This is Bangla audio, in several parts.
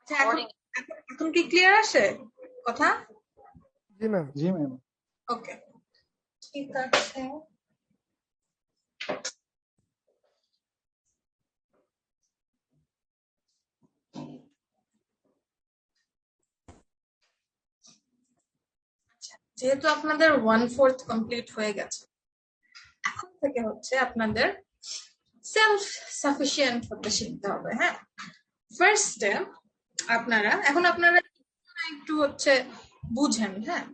আচ্ছা, এখন কি ক্লিয়ার আসে কথা? জি ম্যাম। জি ম্যাম। ওকে, ঠিক আছে। যেহেতু আপনাদের 1/4 কমপ্লিট হয়ে গেছে, এখন থেকে হচ্ছে আপনাদের সেলফ সাফিসিয়েন্ট হতে শিখতে হবে। হ্যাঁ, ফার্স্টে আপনারা একটু হচ্ছে বুঝেন। হ্যাঁ,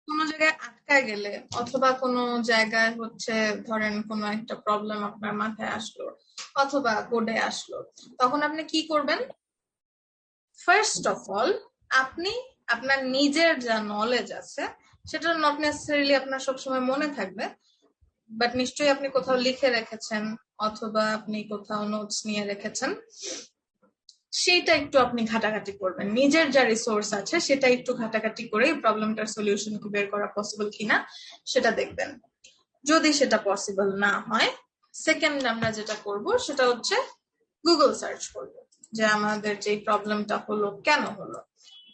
কোনো জায়গায় আটকায় গেলে অথবা কোনো জায়গায় হচ্ছে ধরেন কোনো একটা প্রবলেম আপনার মাথায় আসলো অথবা কোডে আসলো, তখন আপনি কি করবেন? ফার্স্ট অফ অল আপনি আপনার নিজের যা নলেজ আছে সেটা নট নেসেসারিলি আপনার সবসময় মনে থাকবে, বাট নিশ্চয়ই আপনি কোথাও লিখে রেখেছেন অথবা আপনি কোথাও নোটস নিয়ে রেখেছেন, সেটা একটু আপনি ঘাটাঘাটি করবেন। নিজের যা রিসোর্স আছে সেটা একটু ঘাটাঘাটি করে প্রবলেমটার সলিউশন কি বের করা পসিবল কিনা সেটা দেখবেন। যদি সেটা পসিবল না হয়, সেকেন্ড আমরা যেটা করব সেটা হচ্ছে গুগল সার্চ করব যে আমাদের যে প্রবলেমটা হলো কেন হলো,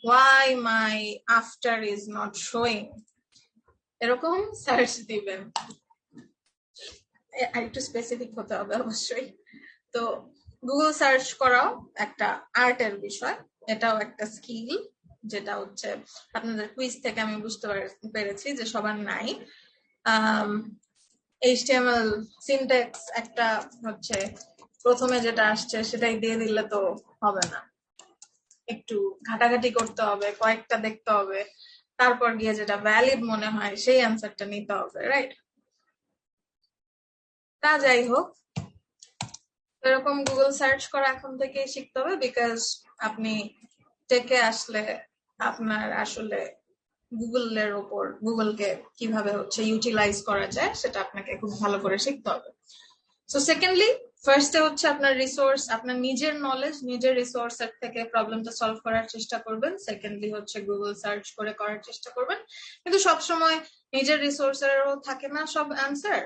why my after is not showing, এরকম সার্চ দিবেন। একটু স্পেসিফিক হতে হবে অবশ্যই। তো গুগল সার্চ করাও একটা আর্টের বিষয়, এটাও একটা স্কিল, যেটা হচ্ছে আপনাদের কুইজ থেকে আমি বুঝতে পেরেছি যে সবার নাই। HTML সিনট্যাক্স একটা হচ্ছে প্রথমে যেটা আসছে সেটাই দিয়ে দিলে তো হবে না, একটু ঘাটাঘাটি করতে হবে, কয়েকটা দেখতে হবে, তারপর গিয়ে যেটা ভ্যালিড মনে হয় সেই অ্যান্সারটা নিতে হবে, রাইট? তা যাই হোক, এরকম গুগল সার্চ করা এখন থেকে শিখতে হবে, বিকজ আপনি টেকে আসলে আপনার আসলে গুগলের ওপর গুগলকে কিভাবে হচ্ছে ইউটিলাইজ করা যায় সেটা আপনাকে খুব ভালো করে শিখতে হবে। সো সেকেন্ডলি, ফার্স্টে হচ্ছে আপনার রিসোর্স, আপনার নিজের নলেজ, নিজের রিসোর্সের থেকে প্রবলেমটা সলভ করার চেষ্টা করবেন। সেকেন্ডলি হচ্ছে গুগল সার্চ করে করার চেষ্টা করবেন, কিন্তু সবসময় নিজের রিসোর্সেরও থাকে না সব অ্যান্সার,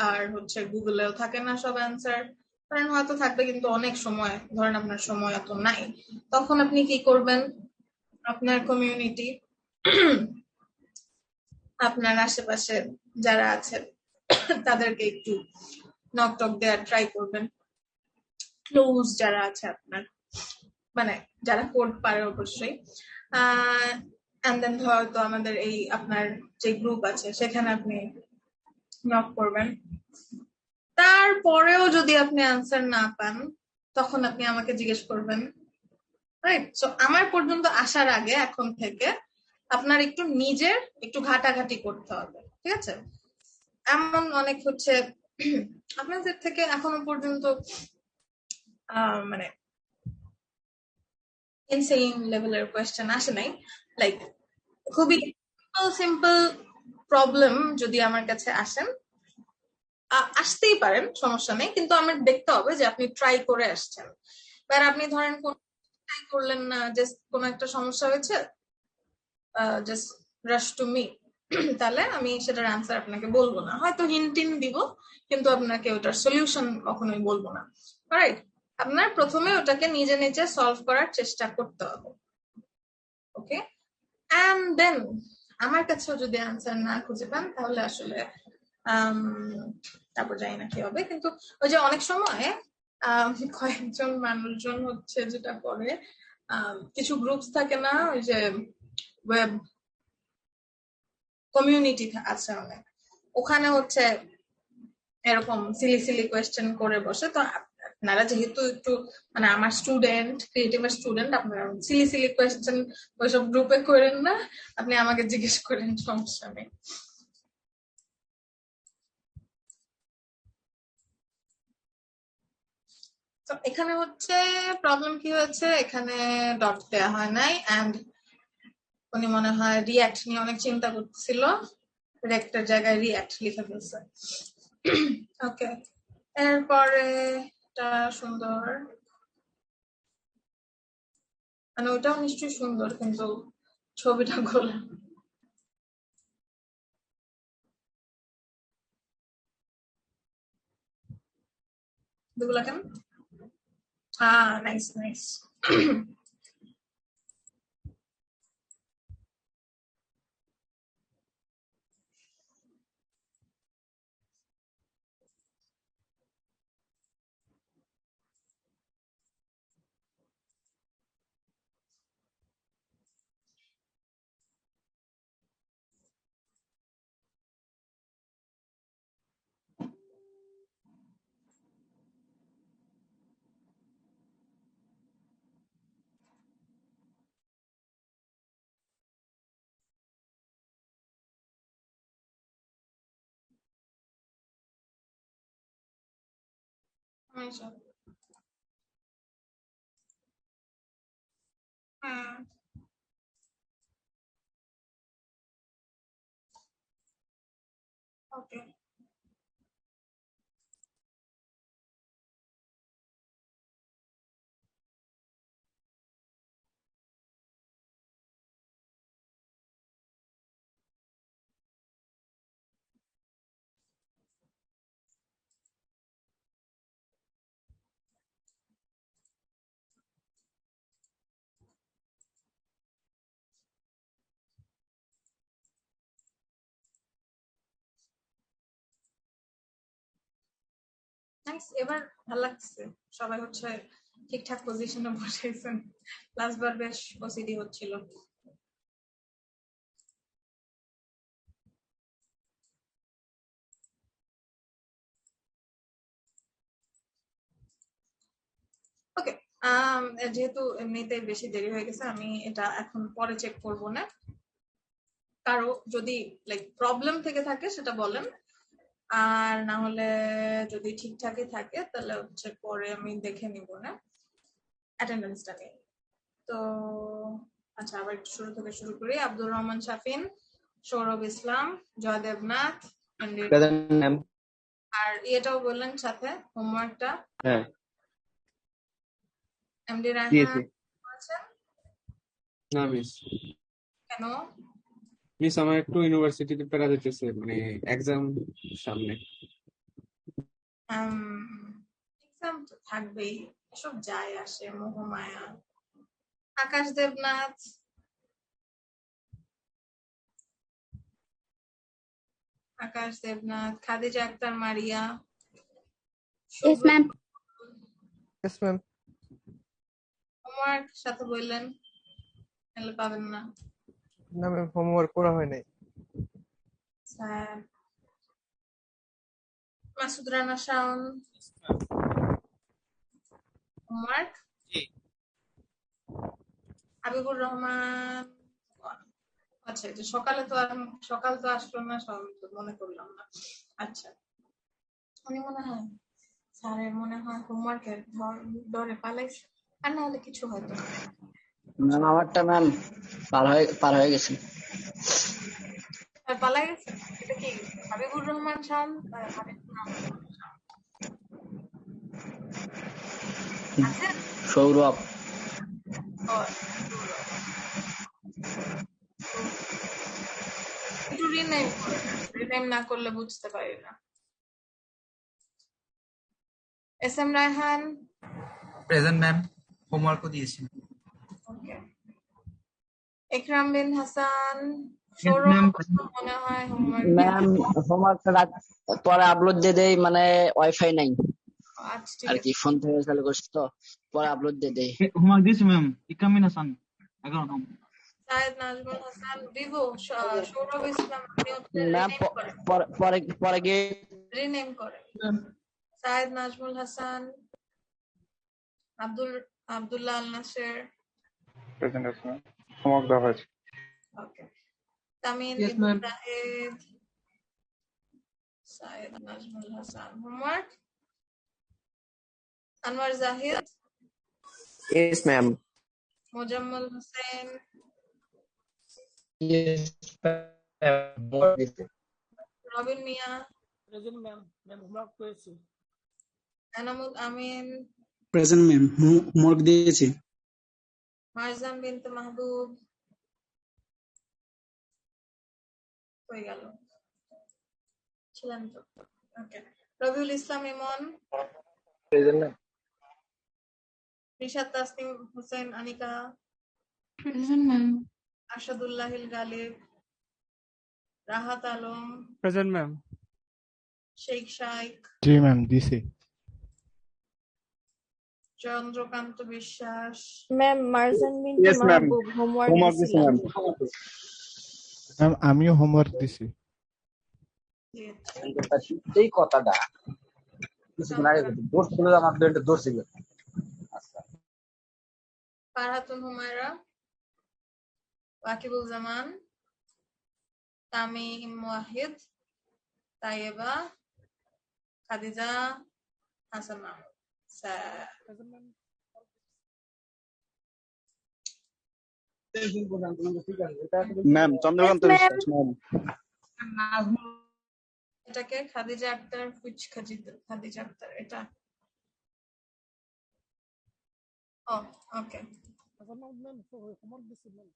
আর হচ্ছে গুগলেও থাকে না সব অ্যান্সার। কারণ হয়তো থাকবে কিন্তু অনেক সময়, ধরেন আপনার সময় এত নাই, তখন আপনি কি করবেন? আপনার কমিউনিটি, আপনার আশেপাশে যারা আছে তাদেরকে একটু নক টক দেওয়ার ট্রাই করবেন। ক্লোজ যারা আছে আপনার, মানে যারা কোড পারে অবশ্যই, এন্ড দেন হয়তো আমাদের এই আপনার যে গ্রুপ আছে সেখানে আপনি নক করবেন। তারপরেও যদি আপনি আনসার না পান, তখন আপনি আমাকে জিজ্ঞেস করবেন, রাইট? সো আমার পর্যন্ত আসার আগে এখন থেকে আপনার একটু নিজের একটু ঘাটাঘাটি করতে হবে, ঠিক আছে? এমন অনেক হচ্ছে আপনাদের থেকে এখনো পর্যন্ত মানে ইনসেইন লেভেলের কোয়েশ্চেন আসে নাই, লাইক খুবই সিম্পল প্রবলেম যদি আমার কাছে আসেন, আসতেই পারেন, সমস্যা নেই, কিন্তু আমার দেখতে হবে যে আপনি ট্রাই করে আসছেন। এবার আপনি ধরেন কোন ট্রাই করলেন না, জাস্ট কোনো একটা সমস্যা হয়েছে, জাস্ট রাশ টু মি, তাহলে আমি সেটার আনসার আপনাকে বলবো না, হয়তো হিন্টিন দিব, কিন্তু আপনাকে ওটার সলিউশন কখনোই বলবো না, রাইট? আপনার প্রথমে ওটাকে নিজে নিজে সলভ করার চেষ্টা করতে হবে, ওকে? এন্ড দেন আমার কাছেও যদি আনসার না খুঁজে পান তাহলে আসলে তারপর জানি না কি হবে, কিন্তু ওই যে অনেক সময় কয়েকজন মানুষজন হচ্ছে যেটা করে, কিছু গ্রুপস থাকে না, ওই যে ওয়েব কমিউনিটি আছে অনেক, ওখানে হচ্ছে এরকম সিলি সিলি কোয়েশ্চেন করে বসে। তো আপনারা যেহেতু একটু মানে আমার স্টুডেন্ট, ক্রিয়েটিভের স্টুডেন্ট, আপনারা সিলি সিলি কোয়েশ্চেন ওইসব গ্রুপে করেন না, আপনি আমাকে জিজ্ঞেস করেন, সমস্যা নেই। তো এখানে হচ্ছে প্রবলেম কি হয়েছে, এখানে ডট দেওয়া হয় নাই, এন্ড উনি মনে হয় রিয়াক্ট নিয়ে অনেক চিন্তা করতেছিল, রেক্টের জায়গায় রিয়াক্ট লিখে ফেলছে। ওকে, এরপরে এটা সুন্দর, মানে ওইটাও নিশ্চয়ই সুন্দর, কিন্তু ছবিটা গোল। দুগুলা কেন? Nice, nice. Amazing. Okay. Nice, এবার ভালো লাগছে। সবাই হচ্ছে ঠিকঠাক পজিশনে বসেছেন। লাস্ট বার বেশ ওসিডি হচ্ছিল। ওকে, যেহেতু এমনিতে বেশি দেরি হয়ে গেছে, আমি এটা এখন পরে চেক করব না। কারো যদি লাইক প্রবলেম থেকে থাকে সেটা বলেন, আর না হলে যদি ঠিকঠাকই থাকে তাহলে হচ্ছে পরে আমি দেখে নিব না অ্যাটেন্ডেন্সটা নিয়ে। তো আচ্ছা, আবার একটু শুরু থেকে শুরু করি। আব্দুর রহমান শাফিন, সৌরভ ইসলাম, জয়দেবনাথ, আর এটাও বললেন সাথে হোমওয়ার্কটা। হ্যাঁ, এমডি রায়হান দিয়েছি। আছেন না মিস, কেন? আমার একটু ইউনিভার্সিটিতে প্যারা দিতেছে, মানে এক্সাম সামনে। এক্সাম তো থাকবেই, এসব যায় আসে মোহমায়া। Akash Debnath, Khadija Akter Maria, Yes, ma'am. Yes, ma'am. Homework সাথে বললেন, তাহলে পাবেন না। না ম্যাম, হোমওয়ার্ক করা হয় নাই। Sir Masud Rana Shaon, homework. হাবিবুর রহমান, আচ্ছা, যে সকাল তো আসলো না, মনে করলাম না। আচ্ছা, উনি মনে হয় স্যারের মনে হয় হোমওয়ার্কের ডরে পালাইছে, আর না হলে কিছু হয়তো না। ম্যাম আমারটা ম্যাম পার হয়ে গেছে। পালাই গেছে। এটা কি হাবিবুর রহমান শাওন? হাবিবুর রহমান শাওন আছেন? সৌরভ। ও, একটু রিনেম না করলে বুঝতে পারি না। S M Raihan, present ma'am, হোমওয়ার্কও দিয়েছি। ওকে। ইকরাম বিন হাসান, Yes, সৌরভ ma'am. মনে হয় হোমওয়ার্ক ম্যাম হোমওয়ার্কটা পরে আপলোড দিয়ে দেই, মানে ওয়াইফাই নাই আচ্ছা ঠিক আর আছে। কি, ফোন থেকে চালু করছি তো, পরে আপলোড দিয়ে দেই। হোমওয়ার্ক দিয়েছি ম্যাম, ইকরাম বিন হাসান 11 নম্বর। সায়েদ নাজমুল হাসান, ভিভো, সৌরভ ইসলাম, আপনি হচ্ছে ম্যাম রিনেম করেন, পরে গিয়ে রিনেম করেন। সায়েদ নাজমুল হাসান, আব্দুল্লাহ আল নাসের, প্রেজেন্ট আছে ম্যাম, হোমওয়ার্ক দেওয়া হয়েছে। Okay. Tamin Yes, Ibne ma'am. Zahed, Sayed Nazmul Hasan, homework. Anwar Zahid, Yes, ma'am. Mozammel Hossain, Yes, Robin Mia, present ma'am. Ma'am homework করেছি। Enamul Amin, present ma'am, homework দিয়েছি। মারজান বিনতে মাহবুব, হয়ে গেল, ছিলেন তো? Okay. Rabiul Islam Emon, present ma'am. Rishad Tasnim Hossain Anika, Present, ma'am. Arshadullahil Galib, Rahat Alam, present ma'am. Sheikh Shaik, জি ম্যাম দিছি। চন্দ্রকান্ত বিশ্বাস, ম্যাম মারজান বিনতে Yes, ma'am. মাহবুব হোমওয়ার্ক হোমওয়ার্ক দিছি দিছিলাম। ম্যাম। ম্যাম আমিও হোমওয়ার্ক দিছি। দিয়েছে। এই কথাটা কিছুক্ষণ আগে দোষ ছিল আমার দুইটা দোষ ছিল। আচ্ছা Farhatun Humaira, Wakibul Zaman, Tamim Wahid, Taiyeba, Khadija, Hasan Mahmud. Sir present ma'am ma'am Chandrakanta Yes, Biswas ma'am. এটাকে খাদিজা আক্তার, হুইচ খাদিজা আক্তার এটা? ও okay. Hasan Mahmud ma'am homework দিছি ম্যাম।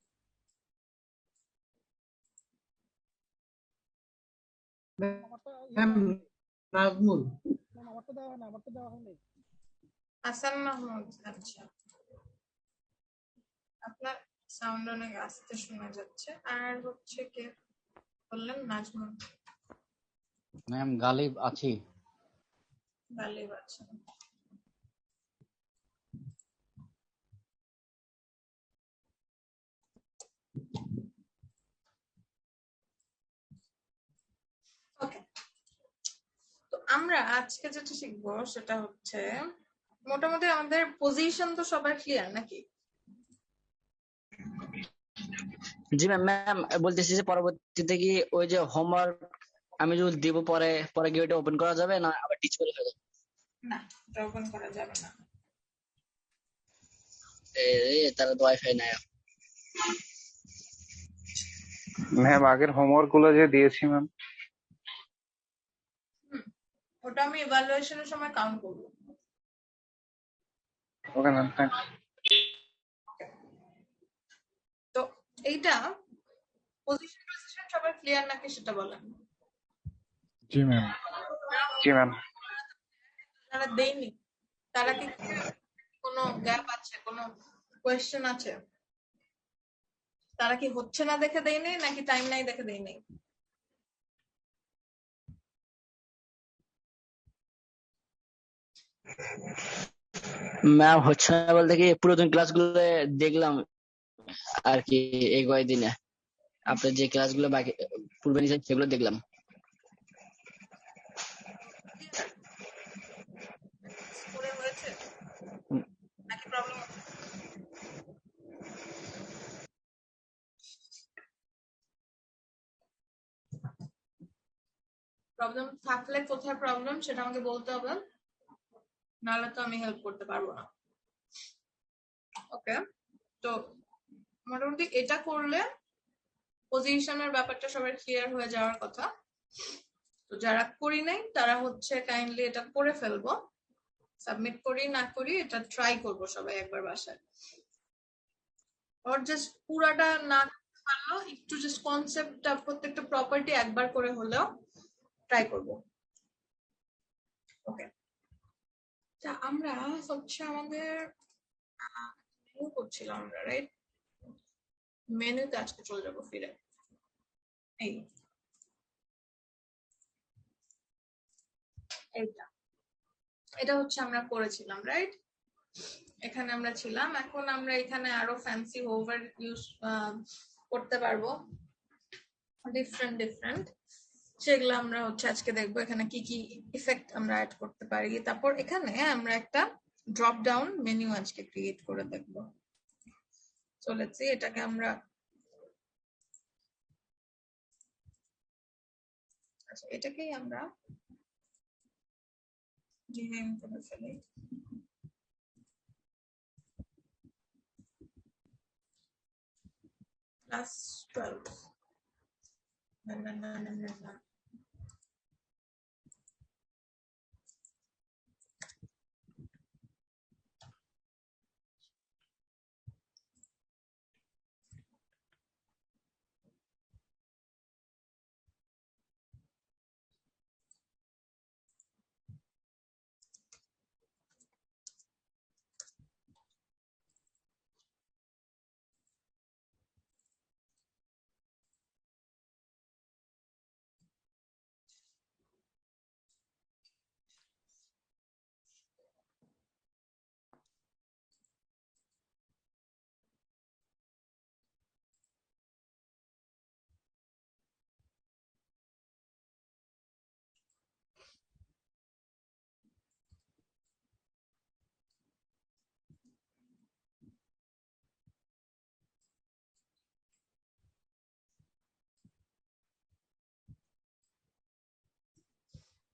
আমারটা নাজমুল ম্যাম, আমারটা দেওয়া হয় না, আমারটা দেওয়া হয়নি। হাসান মাহমুদ, আচ্ছা। আপনার সাউন্ড অনেক আস্তে শোনা যাচ্ছে। আর হচ্ছে কে বললেন? নাজমুল ম্যাম গালিব আছি। গালিব আছে। ওকে, তো আমরা আজকে যেটা শিখবো সেটা হচ্ছে মোটামুটি আমাদের পজিশন তো সবার ক্লিয়ার নাকি? জি ম্যাম। ম্যাম বলতেছি যে পরবর্তীতে কি ওই যে হোমওয়ার্ক আমি যদি দিব পরে পরে কি ওইটা ওপেন করা যাবে না আবার টিচ করে হয়ে যাবে? না, এটা ওপেন করা যাবে না। তারা তো ওয়াইফাই নাই। ম্যাম আগের হোমওয়ার্ক গুলো যে দিয়েছি ম্যাম। ওটা আমি ইভালুয়েশনের সময় কাউন্ট করবো। Okay ma'am thanks. তো এইটা পজিশন সবার ক্লিয়ার নাকি সেটা বলেন। জি ম্যাম। জি ম্যাম। যারা দেয়নি তারা কি কোনো গ্যাপ আছে, কোনো কোয়েশ্চেন আছে? তারা কি হচ্ছে না দেখে দেয়নি নাকি টাইম নাই দেখে দেয়নি? ম্যাম হচ্ছে না বলতে কি পুরাতন ক্লাসগুলো দেখলাম আর কি এই কয়েকদিনে আপনার যে ক্লাসগুলো বাকি পূর্বে নিয়েছেন সেগুলো দেখলাম। স্কোরে হয়েছে নাকি প্রবলেম হচ্ছে? প্রবলেম থাকলে কোথায় প্রবলেম সেটা আমাকে বলতে হবে, নাহলে তো আমি হেল্প করতে পারবো না। ওকে, তো মোটামুটি এটা করলে পজিশনের ব্যাপারটা সবার ক্লিয়ার হয়ে যাওয়ার কথা। তো যারা করি নাই তারা হচ্ছে কাইন্ডলি এটা করে ফেলবো। সাবমিট করি না করি এটা ট্রাই করবো সবাই একবার বাসায়। ওর জাস্ট পুরাটা না পারলেও একটু জাস্ট কনসেপ্টটা প্রত্যেকটা প্রপার্টি একবার করে হলেও ট্রাই করবো। ওকে, তা আমরা হচ্ছে আমাদের মেনু করছিলাম আমরা, রাইট? মেনুতে আজকে চলে যাবো ফিরে। এই এইটা এটা হচ্ছে আমরা করেছিলাম, রাইট? এখানে আমরা ছিলাম। এখন আমরা এখানে আরো ফ্যান্সি হোভার ইউজ করতে পারবো, ডিফারেন্ট ডিফারেন্ট। সেগুলো আমরা হচ্ছে আজকে দেখবো এখানে কি কি ইফেক্ট আমরা অ্যাড করতে পারি। তারপর এখানে আমরা একটা ড্রপ ডাউন মেনু আজকে ক্রিয়েট করে দেখবো। চলেছি এটাকে আমরা, আচ্ছা এটাকেই আমরা ডিনেম করে ফেলি। ক্লাস 12 না না না না না না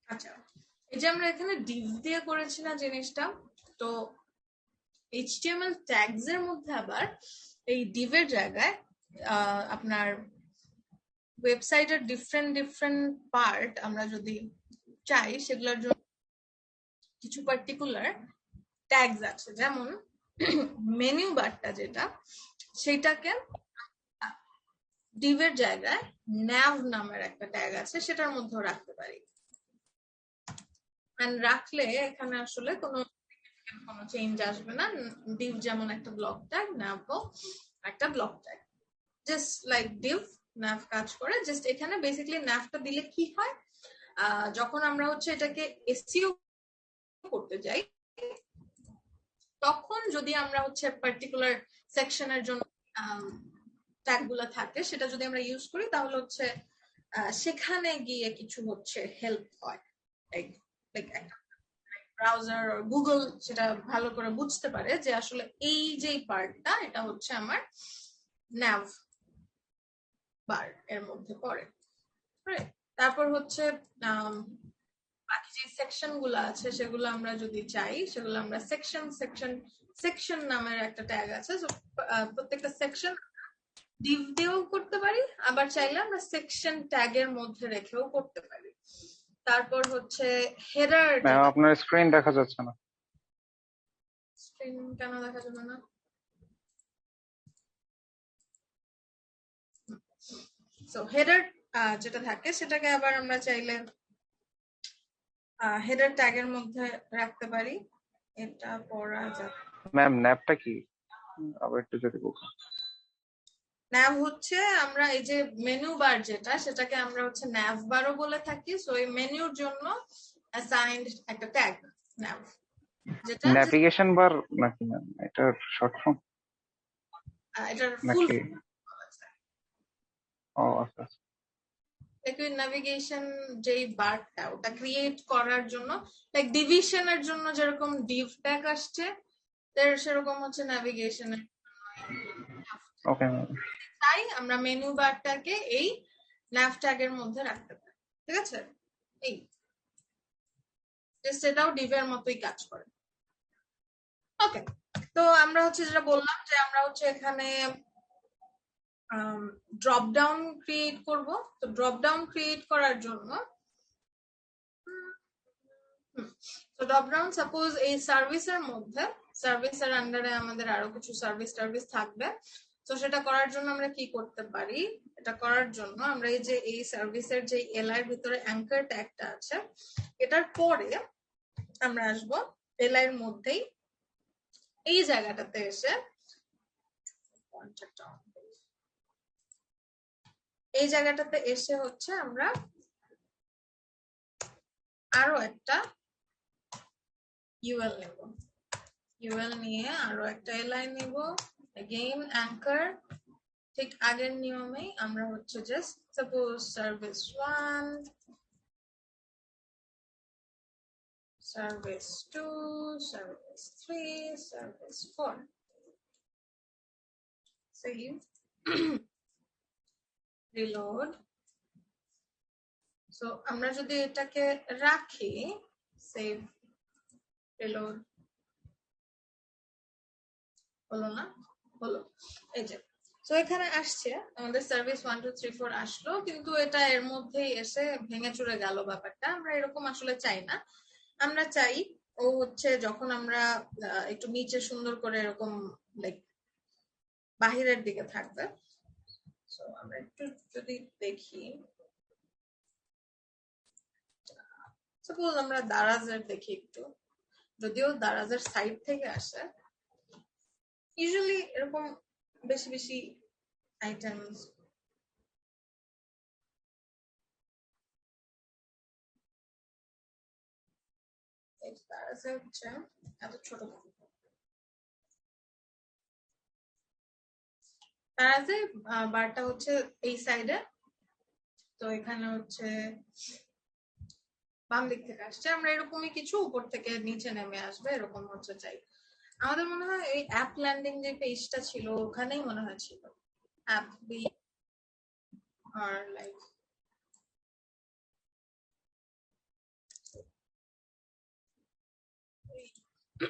আচ্ছা, এই যে আমরা এখানে div দিয়ে করেছি না জিনিসটা, তো HTML ট্যাগস এর মধ্যে আবার এই div এর জায়গায় আপনার ওয়েবসাইটের ডিফারেন্ট পার্ট আমরা যদি চাই সেগুলোর জন্য কিছু পার্টিকুলার ট্যাগস আছে, যেমন মেনু বারটা যেটা, সেটাকে div এর জায়গায় nav নামের একটা ট্যাগ আছে, সেটার মধ্যেও রাখতে পারি। এন্ড রাখলে এখানে আসলে কোনো চেঞ্জ আসবে না। div যেমন একটা ব্লক ট্যাগ, nav একটা block tag, just like div nav কাজ করে। জাস্ট এখানে বেসিক্যালি navটা দিলে কি হয়, যখন আমরা হচ্ছে এটাকে এসইও করতে যাই, তখন যদি আমরা হচ্ছে পার্টিকুলার সেকশনের জন্য ট্যাগ গুলা থাকে, সেটা যদি আমরা ইউজ করি, তাহলে হচ্ছে সেখানে গিয়ে কিছু হচ্ছে হেল্প হয়। ব্রাউজার গুগল সেটা ভালো করে বুঝতে পারে যে আসলে এই যে পার্টটা, এটা হচ্ছে আমার nav বার এর মধ্যে পড়ে। তারপর হচ্ছে বাকি যে সেকশন গুলো আছে সেগুলো আমরা যদি চাই, সেগুলো আমরা সেকশন নামের একটা ট্যাগ আছে, প্রত্যেকটা সেকশন div দিয়েও করতে পারি, আবার চাইলে আমরা সেকশন ট্যাগের মধ্যে রেখেও করতে পারি। তারপর হচ্ছে হেডার। ম্যাম আপনার স্ক্রিন দেখা যাচ্ছে না। স্ক্রিন কেন দেখা যাবে না? সো হেডার যেটা থাকে সেটাকে আবার আমরা চাইলে হেডার ট্যাগের মধ্যে রাখতে পারি। এটা পড়া যাবে। ম্যাম ন্যাপটা কি আবার একটু যদি বলতেন। nav হচ্ছে আমরা এই যে মেনু বার যেটা, সেটাকে আমরা হচ্ছে nav বারও বলে থাকি। সো এই মেনুর জন্য অ্যাসাইন্ড একটা ট্যাগ nav, যেটা নেভিগেশন বার নাকি ম্যাম এটার শর্ট ফর্ম এটার ফুল নাকি? ও আচ্ছা আচ্ছা। নেভিগেশন যেই বারটা, ওটা ক্রিয়েট করার জন্য, লাইক ডিভিশনের জন্য যেরকম div ট্যাগ আসছে, সেরকম হচ্ছে নেভিগেশনের। Okay ma'am. তাই আমরা মেনু বারটাকে এই nav ট্যাগের মধ্যে রাখতে পারি। ঠিক আছে, এই সেটাও div এর মতোই কাজ করে। ওকে, তো আমরা হচ্ছে যেটা বললাম যে আমরা হচ্ছে এখানে ড্রপ ডাউন ক্রিয়েট করব। তো ড্রপ ডাউন ক্রিয়েট করার জন্য ড্রপ ডাউন, সাপোজ এই সার্ভিসের মধ্যে, সার্ভিসের আন্ডারে আমাদের আরো কিছু সার্ভিস থাকবে। তো সেটা করার জন্য আমরা কি করতে পারি, এটা করার জন্য আমরা এই যে এই সার্ভিসের যে এলআই এর ভিতরে অ্যাঙ্কার ট্যাগটা আছে, এটার পরে আমরা আসবো এলআই এর মধ্যেই এই জায়গাটাতে এসে, এই জায়গাটাতে এসে হচ্ছে আমরা আরো একটা ইউএল নেব। ইউএল নিয়ে আরো একটা এলআই নেব, এগেইন অ্যাঙ্কার, ঠিক আগের নিয়মেই আমরা হচ্ছে just suppose service 1, service 2, service 3, service 4, save, reload. So আমরা যদি এটাকে রাখি, সেভ, রিলোড, হলো না? হলো। এই যে, তো এখানে আসছে আমাদের সার্ভিস 1 2 3 4 আসলো, কিন্তু এটা এর মধ্যেই এসে ভেঙে চুরে গেল ব্যাপারটা। আমরা এরকম আসলে চাই না। আমরা চাই ও হচ্ছে যখন আমরা একটু নিচে সুন্দর করে এরকম লাইক বাহিরের দিকে থাকবে। সো আমরা একটু যদি দেখি, সাপোজ আমরা দারাজের দেখি একটু, যদিও দারাজের সাইড থেকে আসে, ইউজুয়ালি এরকম বেশি আইটেমস দারাজে হচ্ছে এত ছোট। দারাজে বারটা হচ্ছে এই সাইডে, তো এখানে হচ্ছে বাম দিক থেকে আসছে। আমরা এরকমই কিছু উপর থেকে নিচে নেমে আসবে এরকম হচ্ছে চাই। আমাদের মনে হয় এই অ্যাপ ল্যান্ডিং যে পেজটা ছিল ওখানেই মনে হয় ছিল অ্যাপ বি আর লাইক কি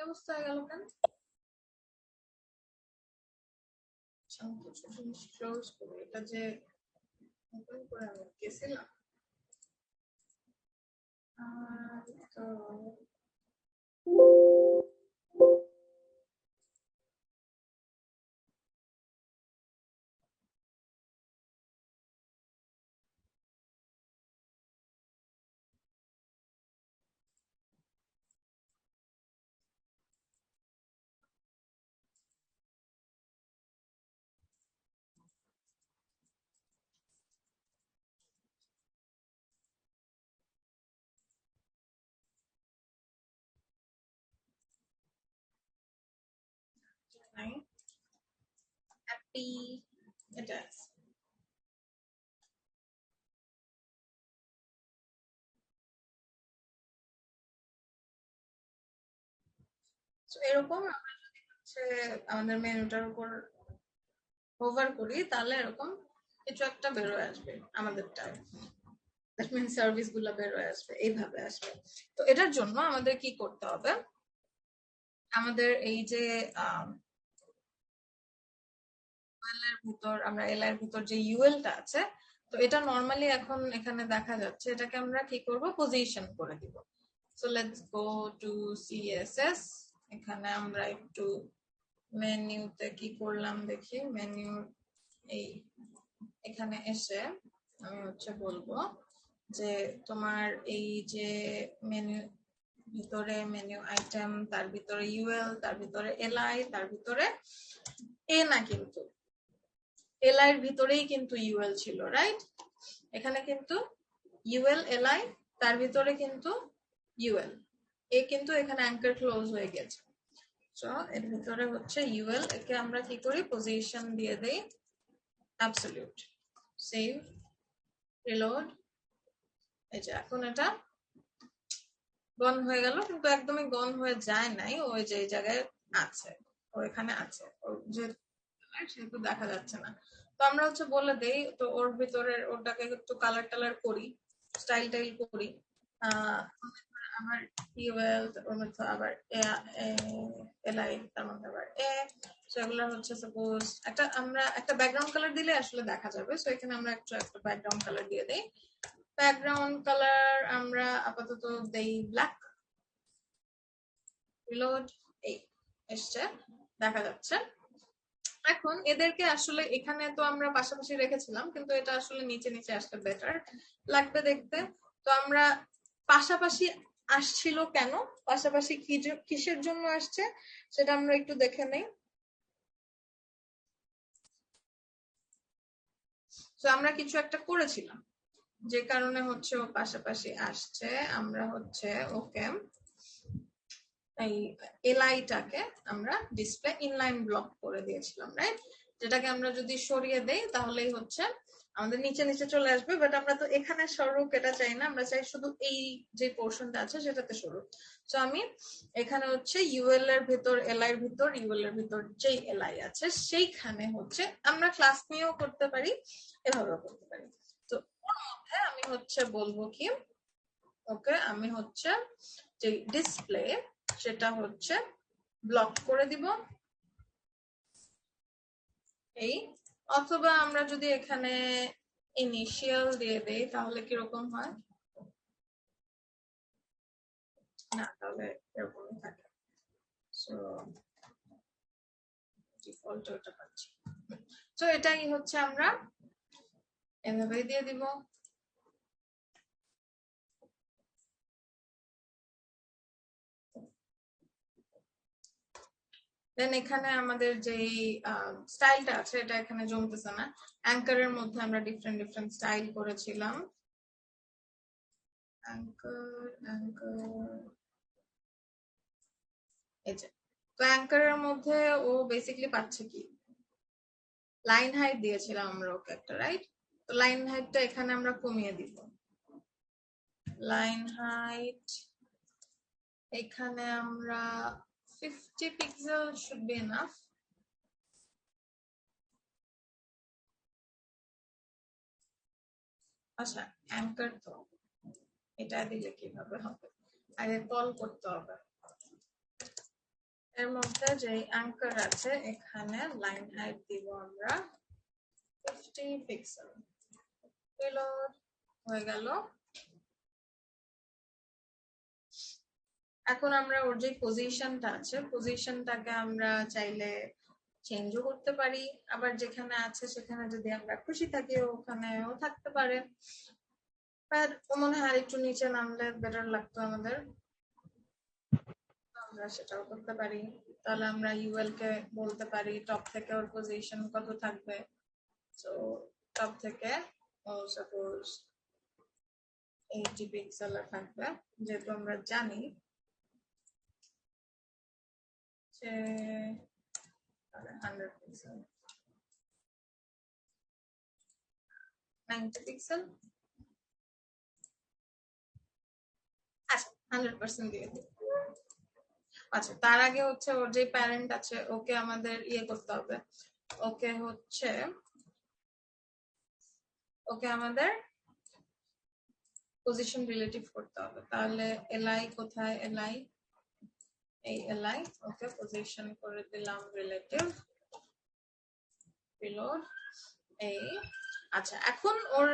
অবস্থা হয়ে গেল কেন? শান্ত জিনিস ক্লোজ করো, এটা যে ওপেন করে আমি গেছিলাম তো নাই হ্যাপি এটা আছে। So, এরকম আমরা যদি হচ্ছে আমাদের মেনুটার উপর হোভার করি তাহলে এরকম কিছু একটা বেরোয় আসবে আমাদেরটায়, দ্যাট মিন সার্ভিস গুলো বেরোয় আসবে, এইভাবে আসবে। তো এটার জন্য আমাদের কি করতে হবে, আমাদের এই যে আমরা এল এর ভিতর যে ইউএলটা আছে, তো এটা নরমালি এখন এখানে দেখা যাচ্ছে, এটাকে আমরা কি করব, পজিশন করে দিব। So let's go to CSS, এখানে আমরা একটু মেনুতে কি করলাম দেখি, মেনু এই এখানে এসে আমি হচ্ছে বলবো যে তোমার এই যে মেনু ভিতরে মেনু আইটেম, তার ভিতরে ইউএল, তার ভিতরে এলআই, তার ভিতরে এ না, কিন্তু এলআই এর ভিতরেই কিন্তু ইউএল ছিল, রাইট? এখানে কিন্তু ইউএল এলআই, তার ভিতরে কিন্তু ইউএল, এ কিন্তু এখানে অ্যাঙ্কার ক্লোজ হয়ে গেছে। সো এর ভিতরে হচ্ছে ইউএল, একে আমরা কি করি, পজিশন দিয়ে দেই অ্যাবসলিউট, সেভ, রিলোড। এই যে এখন এটা গন হয়ে গেল, কিন্তু একদমই গন হয়ে যায় নাই, ওই যে এই জায়গায় আছে, ও এখানে আছে, সেহেতু দেখা যাচ্ছে না। তো আমরা হচ্ছে বলে দেই, তো ওর ভিতরে ওটাকে একটু কালার টালার করি, স্টাইল টাইল করি, আমার ইউএল, ওর মধ্যে আবার এলআই, তার মধ্যে আবার এ, সেগুলো হচ্ছে সাপোজ আমরা একটা ব্যাকগ্রাউন্ড কালার দিলে আসলে দেখা যাবে। সো এখানে আমরা একটা ব্যাকগ্রাউন্ড কালার দিয়ে দেই, ব্যাকগ্রাউন্ড কালার আমরা আপাতত দেই ব্ল্যাক, রিলোড, এই এসছে, দেখা যাচ্ছে। এখন এদেরকে আসলে এখানে তো আমরা পাশাপাশি রেখেছিলাম, কিন্তু এটা আসলে নিচে নিচে আসলে বেটার লাগবে দেখতে। তো আমরা পাশাপাশি আসছিল কেন, পাশাপাশি কিসের জন্য আসছে সেটা আমরা একটু দেখে নেই। তো আমরা কিছু একটা করেছিলাম যে কারণে হচ্ছে ও পাশাপাশি আসছে, আমরা হচ্ছে ওকে এই এলআইটাকে আমরা ডিসপ্লে ইনলাইন ব্লক করে দিয়েছিলাম, রাইট? যেটাকে আমরা যদি সরিয়ে দেই তাহলেই হচ্ছে আমাদের নিচে নিচে চলে আসবে, বাট আমরা তো এখানে সরুক এটা চাই না, আমরা চাই শুধু এই যে পোর্শনটা আছে সেটাতে সরুক। তো আমি এখানে হচ্ছে ইউএল এর ভিতর, এলআই এর ভিতর, ইউএল এর ভিতর যে এলআই আছে সেইখানে হচ্ছে আমরা ক্লাস নিয়েও করতে পারি, এভাবেও করতে পারি। তো ওর মধ্যে আমি হচ্ছে বলবো কি, ওকে আমি হচ্ছে যে ডিসপ্লে সেটা হচ্ছে ব্লক করে দিব এই, অথবা আমরা যদি এখানে ইনিশিয়াল দিয়ে দেই তাহলে কিরকম হয়, না তাহলে এরকমই থাকে। সো ডিফল্ট ওটা পাচ্ছি। তো এটাই হচ্ছে আমরা এভাবেই দিয়ে দিব। দেন এখানে আমাদের যে স্টাইলটা আছে এটা এখানে জমতেছে না, অ্যাঙ্কারের মধ্যে আমরা ডিফারেন্ট ডিফারেন্ট স্টাইল করেছিলাম, এই যে। তো অ্যাঙ্কারের মধ্যে ও বেসিক্যালি পাচ্ছে কি, লাইন হাইট দিয়েছিলাম আমরা ওকে একটা, রাইট? তো লাইন হাইটটা এখানে আমরা কমিয়ে দিব, লাইন হাইট এখানে আমরা 50 পিক্সেল শুড বি এনাফ। আচ্ছা অ্যাঙ্কার তো এটা দিলে কিভাবে হবে, আগে কল করতে হবে। এর মধ্যে যে অ্যাঙ্কার আছে এখানে লাইন হাইট দিব আমরা 50 পিক্সেল। রিলোড হয়ে গেল। এখন আমরা ওর যে পজিশনটা আছে পজিশনটাকে আমরা চাইলে চেঞ্জও করতে পারি, আবার যেখানে আছে সেখানে যদি আমরা খুশি থাকি ওখানেও থাকতে পারে। আর ও মনে হয় একটু নিচে নামলে বেটার লাগতো আমাদের, আমরা সেটাও করতে পারি। তাহলে আমরা ইউএল কে বলতে পারি টপ থেকে ওর পজিশন কত থাকবে। সো টপ থেকে ও সাপোজ 80 পিক্সেল থাকবে, যেহেতু আমরা জানি যে 100 পিক্সেল 90 পিক্সেল। আচ্ছা 100% দিয়ে দিই। আচ্ছা তার আগে হচ্ছে ওর যে প্যারেন্ট আছে ওকে আমাদের করতে হবে, ওকে আমাদের পজিশন রিলেটিভ করতে হবে। তাহলে এলআই কোথায়, এলআই এই এলআই, ওকে পজিশন করে দিলাম রিলেটিভ রিলোড এই। আচ্ছা এখন ওর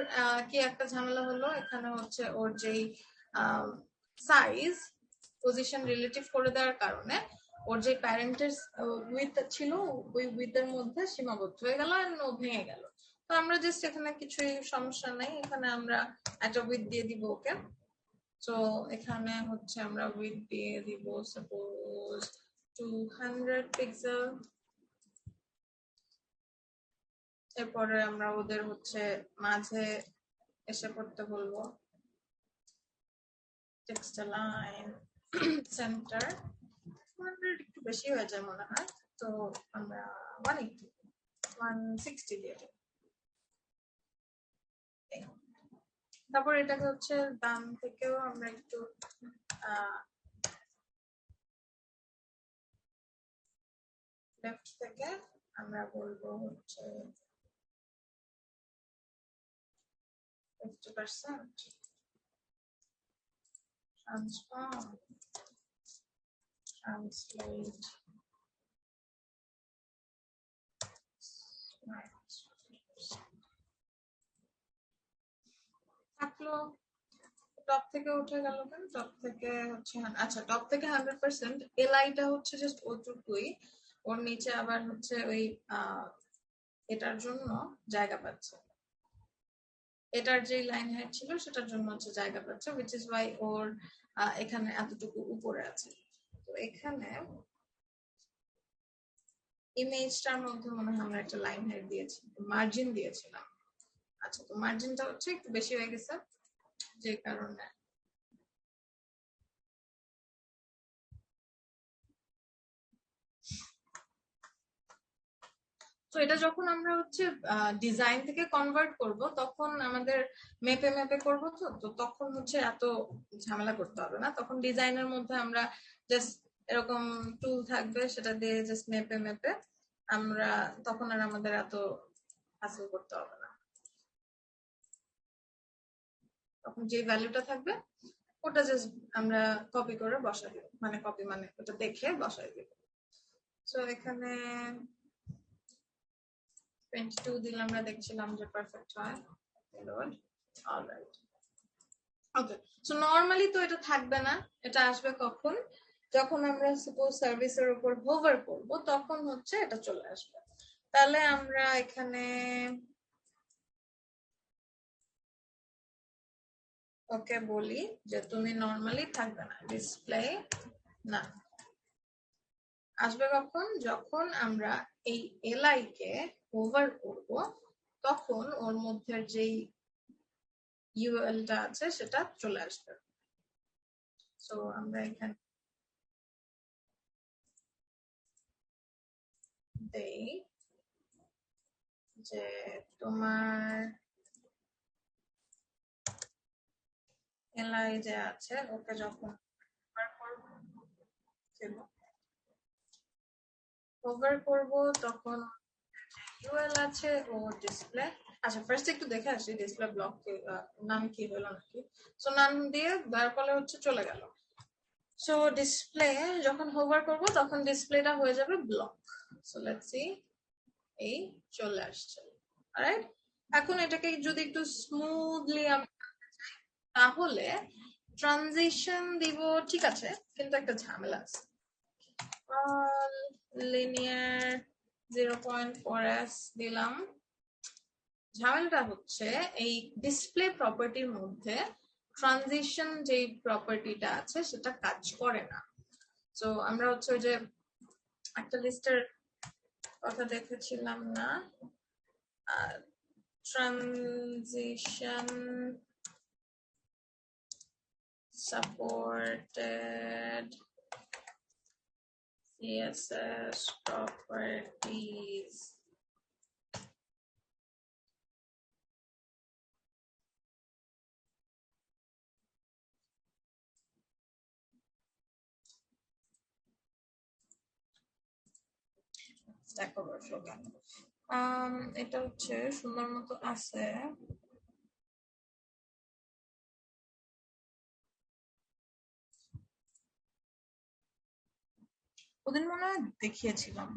কি একটা ঝামেলা হলো, এখানে হচ্ছে ওর যেই সাইজ পজিশন রিলেটিভ করে দেওয়ার কারণে ওর যে প্যারেন্টের উইথ ছিল ওই উইথের মধ্যে সীমাবদ্ধ হয়ে গেল আর ও ভেঙে গেল। তো আমরা জাস্ট এখানে কিছুই সমস্যা নাই, এখানে আমরা একটা উইথ দিয়ে দিব ওকে। তো এখানে হচ্ছে আমরা উইথ দিয়ে দিব সাপোজ 200 পিক্সেল। এরপরে আমরা ওদের হচ্ছে মাঝে এসে পড়তে বলবো টেক্সট লাইন সেন্টার 200 একটু বেশি হয়ে যায় মনে হয়, তো আমরা 160 দিয়ে দেব। তারপর এটাকে হচ্ছে ডান থেকেও আমরা একটু লেফট থেকে আমরা বলবো হচ্ছে 50% transform translate থাকলো। টপ থেকে উঠে গেল কেন, টপ থেকে হচ্ছে আচ্ছা টপ থেকে 100%, এলআইটা হচ্ছে জাস্ট ওটুকুই, ওর নিচে আবার হচ্ছে ওই এটার জন্য জায়গা পাচ্ছে, এটার যে লাইন হাইট ছিল সেটার জন্য হচ্ছে জায়গা পাচ্ছে, which is why ওর এখানে এতটুকু উপরে আছে। তো এখানে ইমেজটার মধ্যে মনে হয় আমরা একটা লাইন হাইট দিয়েছি, মার্জিন দিয়েছিলাম। আচ্ছা তো মার্জিনটা হচ্ছে একটু বেশি হয়ে গেছে যে কারণে তো এটা যখন আমরা হচ্ছে ডিজাইন থেকে কনভার্ট করব তখন আমাদের মেপে মেপে করব, তো তখন হচ্ছে এত ঝামেলা করতে হবে না। তখন ডিজাইনের মধ্যে আমরা জাস্ট এরকম টুল থাকবে, সেটা দিয়ে জাস্ট মেপে মেপে আমরা তখন আর আমাদের এত হাসিল করতে হবে না। তখন যে ভ্যালুটা থাকবে ওটা জাস্ট আমরা কপি করে বসাই দিব, মানে কপি মানে ওটা দেখে বসাই দিব। সো এখানে 22 দিলে আমরা দেখছিলাম যে পারফেক্ট হয়। Alright okay. সো নরমালি তো এটা থাকবে না, এটা আসবে কখন, যখন আমরা সাপোজ সার্ভিসের উপর হোভার করব তখন হচ্ছে এটা চলে আসবে। তাহলে আমরা এখানে ওকে বলি যে তুমি নরমালি থাকবে না, ডিসপ্লে না। আসবে কখন, যখন আমরা এই এলআই কে ওভার করব তখন ওর মধ্যে যেই ইউএলটা আছে সেটা চলে আসবে। সো আমরা এখানে দেই যে তোমার এলআই যে আছে ওকে যখন ওভার করব তখন ইউএল আছে ও ডিসপ্লে। আচ্ছা ফার্স্ট একটু দেখে আসি ডিসপ্লে ব্লক নাম কি হলো নাকি। সো নাম দিয়ে দেওয়ার ফলে হচ্ছে চলে গেল। সো ডিসপ্লে যখন হোভার করব তখন ডিসপ্লেটা হয়ে যাবে ব্লক। সো লেটস সি, এই চলে আসছে। অলরাইট, এখন এটাকে যদি একটু স্মুথলি তাহলে ট্রানজিশন দিব, ঠিক আছে, কিন্তু একটা ঝামেলা আছে। লিনিয়ার 0.4s দিলাম। ঝামেলাটা হচ্ছে এই ডিসপ্লে প্রপার্টির মধ্যে ট্রানজিশন যে প্রপার্টিটা আছে সেটা কাজ করে না। তো আমরা হচ্ছে ওই যে একটা লিস্টের কথা দেখেছিলাম না, ট্রানজিশন supported CSS properties. দেখো দর্শক, এটা হচ্ছে সুন্দর মতো আছে। ওদিন মনে হয় দেখিয়েছিলাম।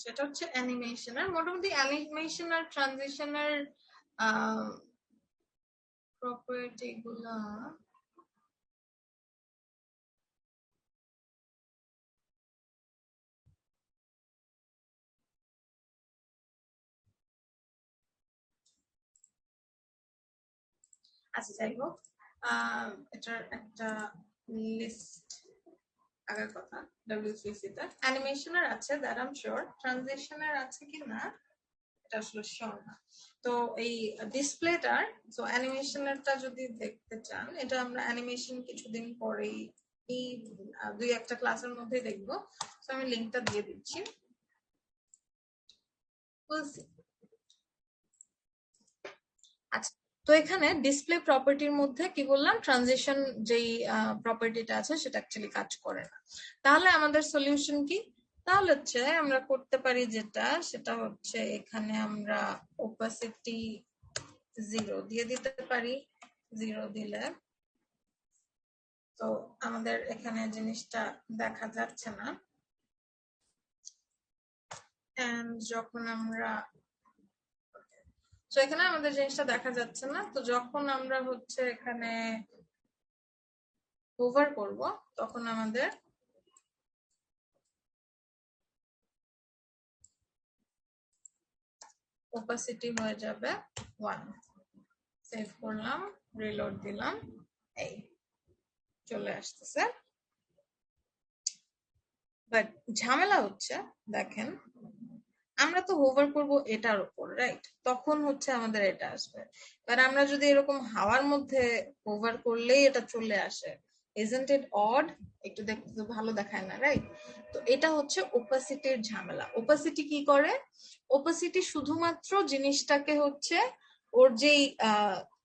এটা হচ্ছে অ্যানিমেশনের, মোটামুটি অ্যানিমেশন আর ট্রানজিশনের প্রপার্টি গুলা আচ্ছা যাই হোক, এটার একটা লিস্ট আগের কথা WCC তে অ্যানিমেশনের আছে, দ্যাট আই এম শিওর। ট্রানজিশনের আছে কি না এটা আসলে শিওর না। তো এই ডিসপ্লেটার, তো অ্যানিমেশনেরটা যদি দেখতে চান, এটা আমরা অ্যানিমেশন কিছুদিন পরেই এই 2-1টা ক্লাসের মধ্যে দেখবো। তো আমি লিংকটা দিয়ে দিচ্ছি। আচ্ছা, তো এখানে ডিসপ্লে প্রপার্টির মধ্যে কি বললাম, ট্রানজিশন যেই প্রপার্টিটা আছে সেটা অ্যাকচুয়ালি কাজ করে না। তাহলে আমাদের সলিউশন কি? তাহলে হচ্ছে আমরা করতে পারি যেটা, সেটা হচ্ছে এখানে আমরা ওপাসিটি 0 দিয়ে দিতে পারি। 0 দিলে তো আমাদের এখানে জিনিসটা দেখা যাচ্ছে না। এন্ড যখন আমরা, তো এখানে আমাদের জিনিসটা দেখা যাচ্ছে না, তো যখন আমরা হচ্ছে এখানে ওভার করব তখন আমাদের ওপাসিটি হয়ে যাবে 1। সেভ করলাম, রিলোড দিলাম, এই চলে আসতেছে। বাট ঝামেলা হচ্ছে, দেখেন আমরা তো হোভার করব এটার উপর, রাইট? তখন হচ্ছে আমাদের এটা আসবে। বাট আমরা যদি এরকম হাওয়ার মধ্যে হোভার করলেই এটা চলে আসে, ইজন্ট ইট অড? একটু দেখতে তো ভালো দেখায় না, রাইট? তো এটা হচ্ছে ওপাসিটির ঝামেলা। ওপাসিটি কি করে? ওপাসিটি শুধুমাত্র জিনিসটাকে হচ্ছে ওর যেই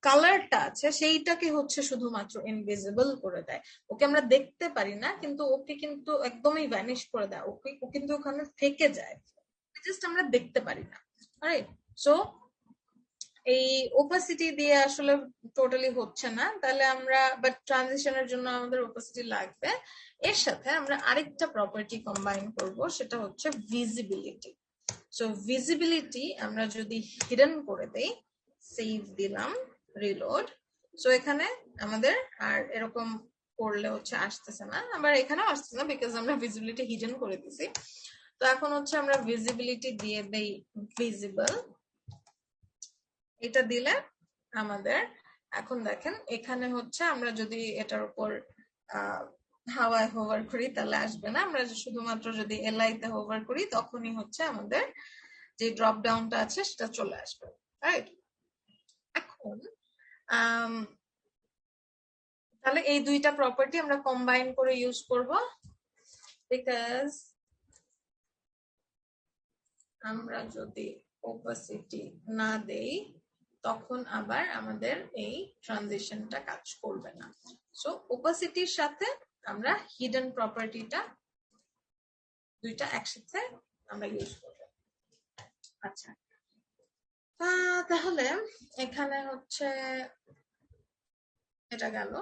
কালারটা আছে সেইটাকে হচ্ছে শুধুমাত্র ইনভিজিবল করে দেয়। ওকে আমরা দেখতে পারি না, কিন্তু ওকে কিন্তু একদমই ভ্যানিশ করে দেয়। ও কিন্তু ওখানে থেকে যায়, জাস্ট আমরা দেখতে পারি না, রাইট? সো এই ওপাসিটি দিয়ে আসলে টোটালি হচ্ছে না। তাহলে আমরা, বাট ট্রানজিশনের জন্য আমাদের ওপাসিটি লাগবে। এর সাথে আমরা আরেকটা প্রপার্টি কম্বাইন করব, সেটা হচ্ছে ভিজিবিলিটি। সো ভিজিবিলিটি আমরা যদি হিডেন করে দেই, সেভ দিলাম, রিলোড। সো এখানে আমাদের আর এরকম করলে হচ্ছে আসতেছে না, আবার এখানেও আসতেছে না, বিকজ আমরা ভিজিবিলিটি হিডেন করে দিছি। তো এখন হচ্ছে আমরা ভিজিবিলিটি দিয়ে দেই ভিজিবল। এটা দিলে আমাদের এখন দেখেন এখানে হচ্ছে আমরা যদি এটার উপর হাওয়ায় হোভার করি তাহলে আসবে না। আমরা শুধুমাত্র যদি এলআই তে হোভার করি তখনই হচ্ছে আমাদের যে ড্রপ ডাউনটা আছে সেটা চলে আসবে, রাইট? এখন তাহলে এই দুইটা প্রপার্টি আমরা কম্বাইন করে ইউজ করব, বিকজ আমরা যদি ওপাসিটি না দেই তখন আবার আমাদের এই ট্রানজিশনটা কাজ করবে না। সো ওপাসিটির সাথে আমরা হিডেন প্রপার্টিটা দুইটা একসাথে আমরা ইউজ করবো। আচ্ছা, তাহলে এখানে হচ্ছে এটা গেল।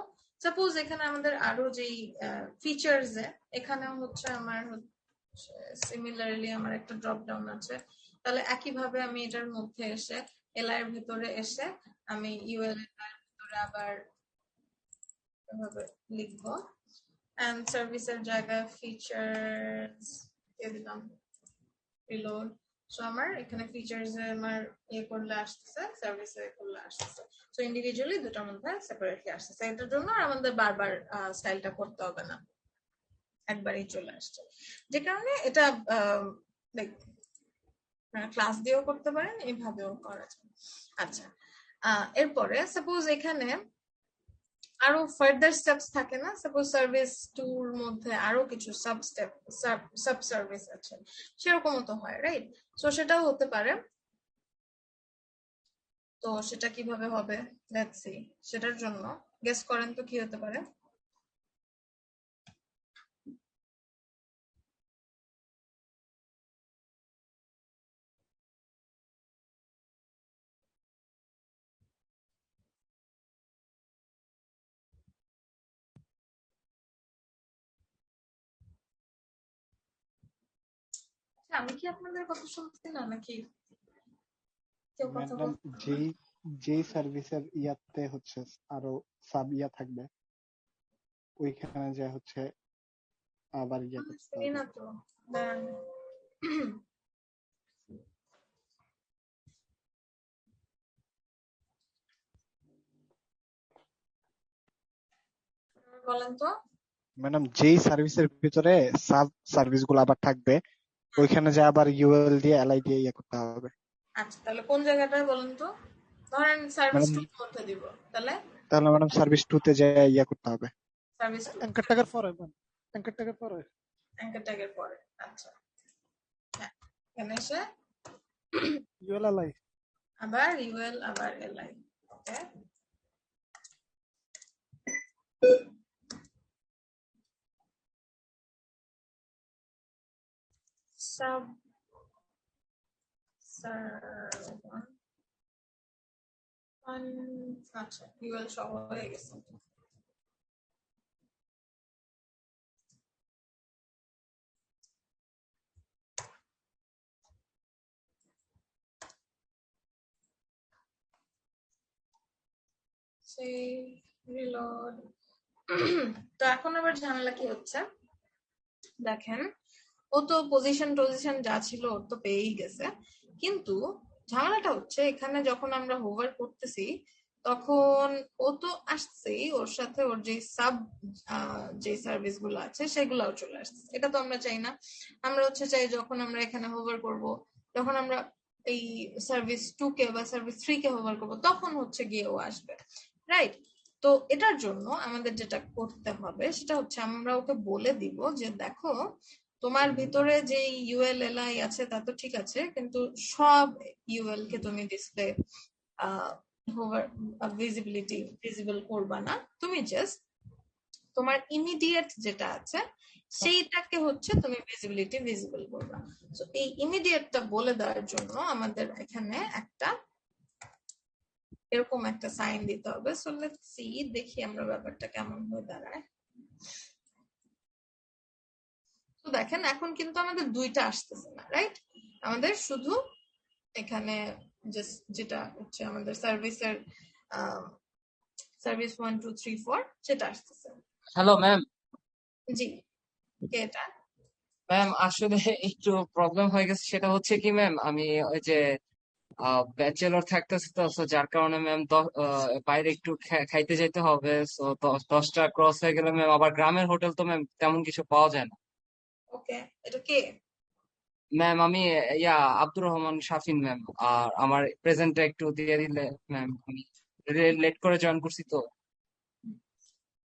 সাপোজ এখানে আমাদের আরো যেই ফিচার্স এখানে হচ্ছে আমার সিমিলারলি আমার একটা ড্রপ ডাউন আছে, তাহলে একইভাবে আমি এটার মধ্যে এসে এলআই এর ভিতরে এসে আমি ইউএল এর ভিতরে আবার এভাবে লিখবো এন্ড সার্ভিসের জায়গায় ফিচার্স দিয়ে দিলাম রিলোড। সো আমার এখানে ফিচার্স এ আমার করলে আসতেছে, সার্ভিসে করলে আসতেছে। সো ইন্ডিভিজুয়ালি দুটার মধ্যে সেপারেটলি আসতেছে। এটার জন্য আমাদের বারবার স্টাইলটা করতে হবে না, একবারই চলে আসছে। যে কারণে এটা লাইক ক্লাস দিয়েও করতে পারেন, এইভাবেও করা যায়। আচ্ছা, এরপরে সাপোজ এখানে আরো ফার্দার স্টেপস থাকে না, সাপোজ সার্ভিস টুর মধ্যে আরো কিছু সাব সার্ভিস আছে, সেরকমও তো হয়, রাইট? সো সেটাও হতে পারে। তো সেটা কিভাবে হবে লেটস সি। সেটার জন্য গেস করেন তো কি হতে পারে? আমি কি আপনাদের কথা শুনছি না, নাকি কেউ কথা ম্যাডাম বলছে? যেই সার্ভিসের ইয়াতে হচ্ছে আরো সাব ইয়া থাকবে, ওইখানে যে হচ্ছে আবার ইয়া করতে শুনি হবে। না তো, দাঁড়ান। বলেন তো। ম্যাডাম যেই সার্ভিসের ভিতরে সাব সার্ভিস গুলো আবার থাকবে, ওইখানে যে আবার ইউএল দিয়ে এলআই দিয়ে ইয়ে করতে হবে। আচ্ছা, তাহলে কোন জায়গাটায় বলেন তো? ধরেন সার্ভিস ম্যাডাম টু মধ্যে দিব, তাহলে ম্যাডাম সার্ভিস 2 তে যে ইয়ে করতে হবে। সার্ভিস টু অ্যাঙ্কার ট্যাগের পরে ম্যাম, অ্যাঙ্কার ট্যাগের পরে। অ্যাঙ্কার ট্যাগের পরে। আচ্ছা, হ্যাঁ, এখানে এসে ইউএলএলআই। আবার ইউএল আবার এলআই। ওকে, সাব সার্ভার আচ্ছা, ইউএল সহ হয়ে গেছে। সেই রিলোড। তো এখন আবার ঝামেলা কি হচ্ছে দেখেন, ও তো পজিশন যা ছিল ওর তো পেয়েই গেছে, কিন্তু ঝামেলাটা হচ্ছে এখানে যখন আমরা হোভার করতেছি তখন ও তো আসছেই, ওর সাথে ওর যে সাব যে সার্ভিস গুলো আছে সেগুলাও চলে আসছে। এটা তো আমরা চাই না। আমরা হচ্ছে চাই যখন আমরা এখানে হোভার করব, যখন আমরা এই সার্ভিস 2 কে বা সার্ভিস 3 কে হোভার করব, তখন হচ্ছে গিয়ে ও আসবে, রাইট? তো এটার জন্য আমাদের যেটা করতে হবে সেটা হচ্ছে আমরা ওকে বলে দিব যে দেখো, তোমার ভিতরে যে ইউএল এলআই আছে তা তো ঠিক আছে, কিন্তু সব ইউএল কে তুমি ডিসপ্লে ভিজিবল করবা না, তুমি জাস্ট তোমার ইমিডিয়েট যেটা আছে সেইটাকে হচ্ছে তুমি ভিজিবল করবা। তো এই ইমিডিয়েটটা বলে দেওয়ার জন্য আমাদের এখানে একটা এরকম একটা সাইন দিতে হবে। সো লেটস সি, দেখি আমরা ব্যাপারটা কেমন হয়ে দাঁড়ায়। তো দেখেন এখন কিন্তু আমাদের দুইটা আসতেছে না, রাইট? আমাদের শুধু এখানে যেটা হচ্ছে আমাদের সার্ভিসের সার্ভিস 1 2 3 4 সেটা আসতেছে। Hello ma'am. জি, কে এটা? ম্যাম আসলে একটু প্রবলেম হয়ে গেছে, সেটা হচ্ছে কি ম্যাম, আমি ওই যে ব্যাচেলর থাকতেছি তো, so যার কারণে ম্যাম বাইরে একটু খাইতে যাইতে হবে। সো 10টা ক্রস হয়ে গেলে ম্যাম আবার গ্রামের হোটেল তো ম্যাম তেমন কিছু পাওয়া যায় না। ওকে, এটা কে? ম্যাম আমি আব্দুর রহমান শাফিন ম্যাম। আর আমার প্রেজেন্টটা একটু দিয়ে দিলে ম্যাম, আমি লেট করে জয়েন করছি তো।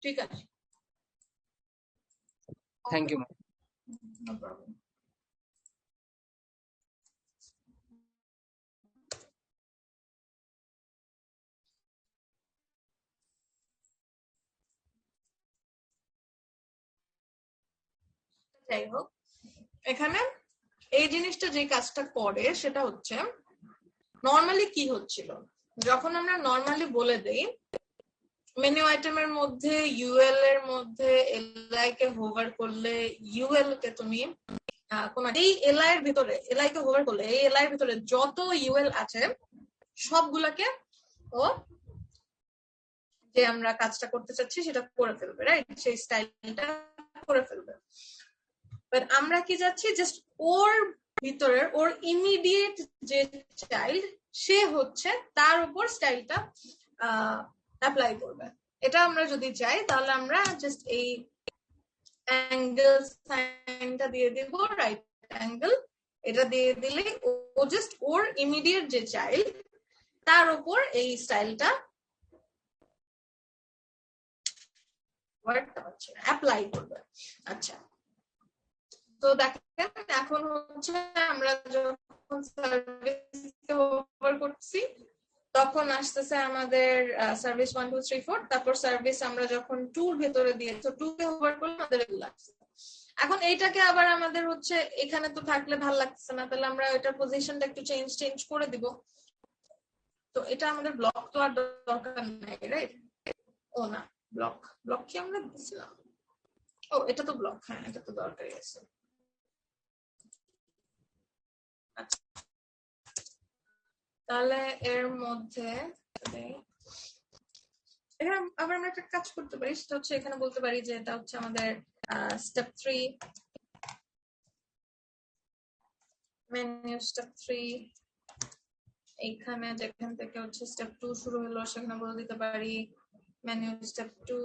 ঠিক আছে, thank you ma'am. No problem. যাই হোক, এখানে এই জিনিসটা যে কাজটা করে সেটা হচ্ছে নর্মালি কি হচ্ছিল, যখন আমরা নর্মালি বলে দেই মেনু আইটেমের মধ্যে ইউএল এর মধ্যে এলআই কে হোভার করলে ইউএল কে তুমি কোন এই এলআই এর ভিতরে এলআই কে হোভার করলে এই এলআই এর ভিতরে যত ইউএল আছে সবগুলাকে ও যে আমরা কাজটা করতে চাচ্ছি সেটা করে ফেলবে, রাইট? সেই স্টাইলটা করে ফেলবে। বাট আমরা কি যাচ্ছি জাস্ট ওর ভিতরের ওর ইমিডিয়েট যে চাইল্ড সে হচ্ছে তার উপর স্টাইলটা অ্যাপ্লাই করবে। এটা আমরা যদি চাই তাহলে আমরা জাস্ট এই অ্যাঙ্গেল সাইনটা দিয়ে দিব, রাইট অ্যাঙ্গেল, এটা দিয়ে দিলে ও জাস্ট ওর ইমিডিয়েট যে চাইল্ড তার উপর এই স্টাইলটা অ্যাপ্লাই করবে। আচ্ছা, তো দেখেন এখন হচ্ছে আমরা যখন সার্ভিসকে ওভার করছি তখন আসতেছে আমাদের সার্ভিস 1 2 3 4, তারপর সার্ভিস আমরা যখন 2 এর ভেতরে দিয়েছি তো 2 কে ওভার করলে আমাদের এগুলো আসছে। এখন এইটাকে আবার আমাদের হচ্ছে এখানে তো থাকলে ভালো লাগছে না, তাহলে আমরা এটার পজিশনটা একটু চেঞ্জ করে দিব। তো এটা আমাদের ব্লক তো আর দরকার নাই, রাইট? ও না, ব্লক কি আমরা দিছিলাম? ও এটা তো ব্লক, হ্যাঁ এটা তো দরকারই আছে। আচ্ছা, তাহলে এর মধ্যে এখানে আবার আমরা একটা কাজ করতে পারি, সেটা হচ্ছে এখানে বলতে পারি যে এটা হচ্ছে আমাদের স্টেপ 3, মেনু স্টেপ 3। এইখানে যেখান থেকে হচ্ছে স্টেপ 2 শুরু হলো সেখানে বলে দিতে পারি মেনু স্টেপ 2,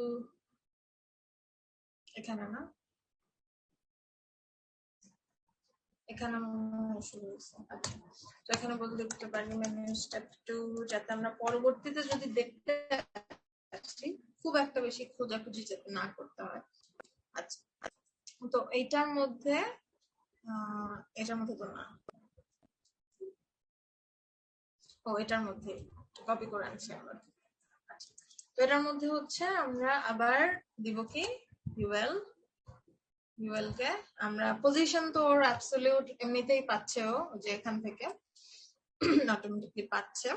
এখানে না, এখানে শুরু হয়েছে। আচ্ছা, তো এখানে বলে দিতে পারি মেনু স্টেপ 2, যাতে আমরা পরবর্তীতে যদি দেখতে আসছি খুব একটা বেশি খোঁজাখুঁজি যাতে না করতে হয়। আচ্ছা, তো এটার মধ্যে তো না, ও এটার মধ্যে কপি করে আনছি আমরা। আচ্ছা, তো এটার মধ্যে হচ্ছে আমরা আবার দিব কি ইউএল কে আমরা পজিশন তো ওর অ্যাবসলিউট এমনিতেই পাচ্ছে, ও যে এখান থেকে অটোমেটিকলি পাচ্ছে।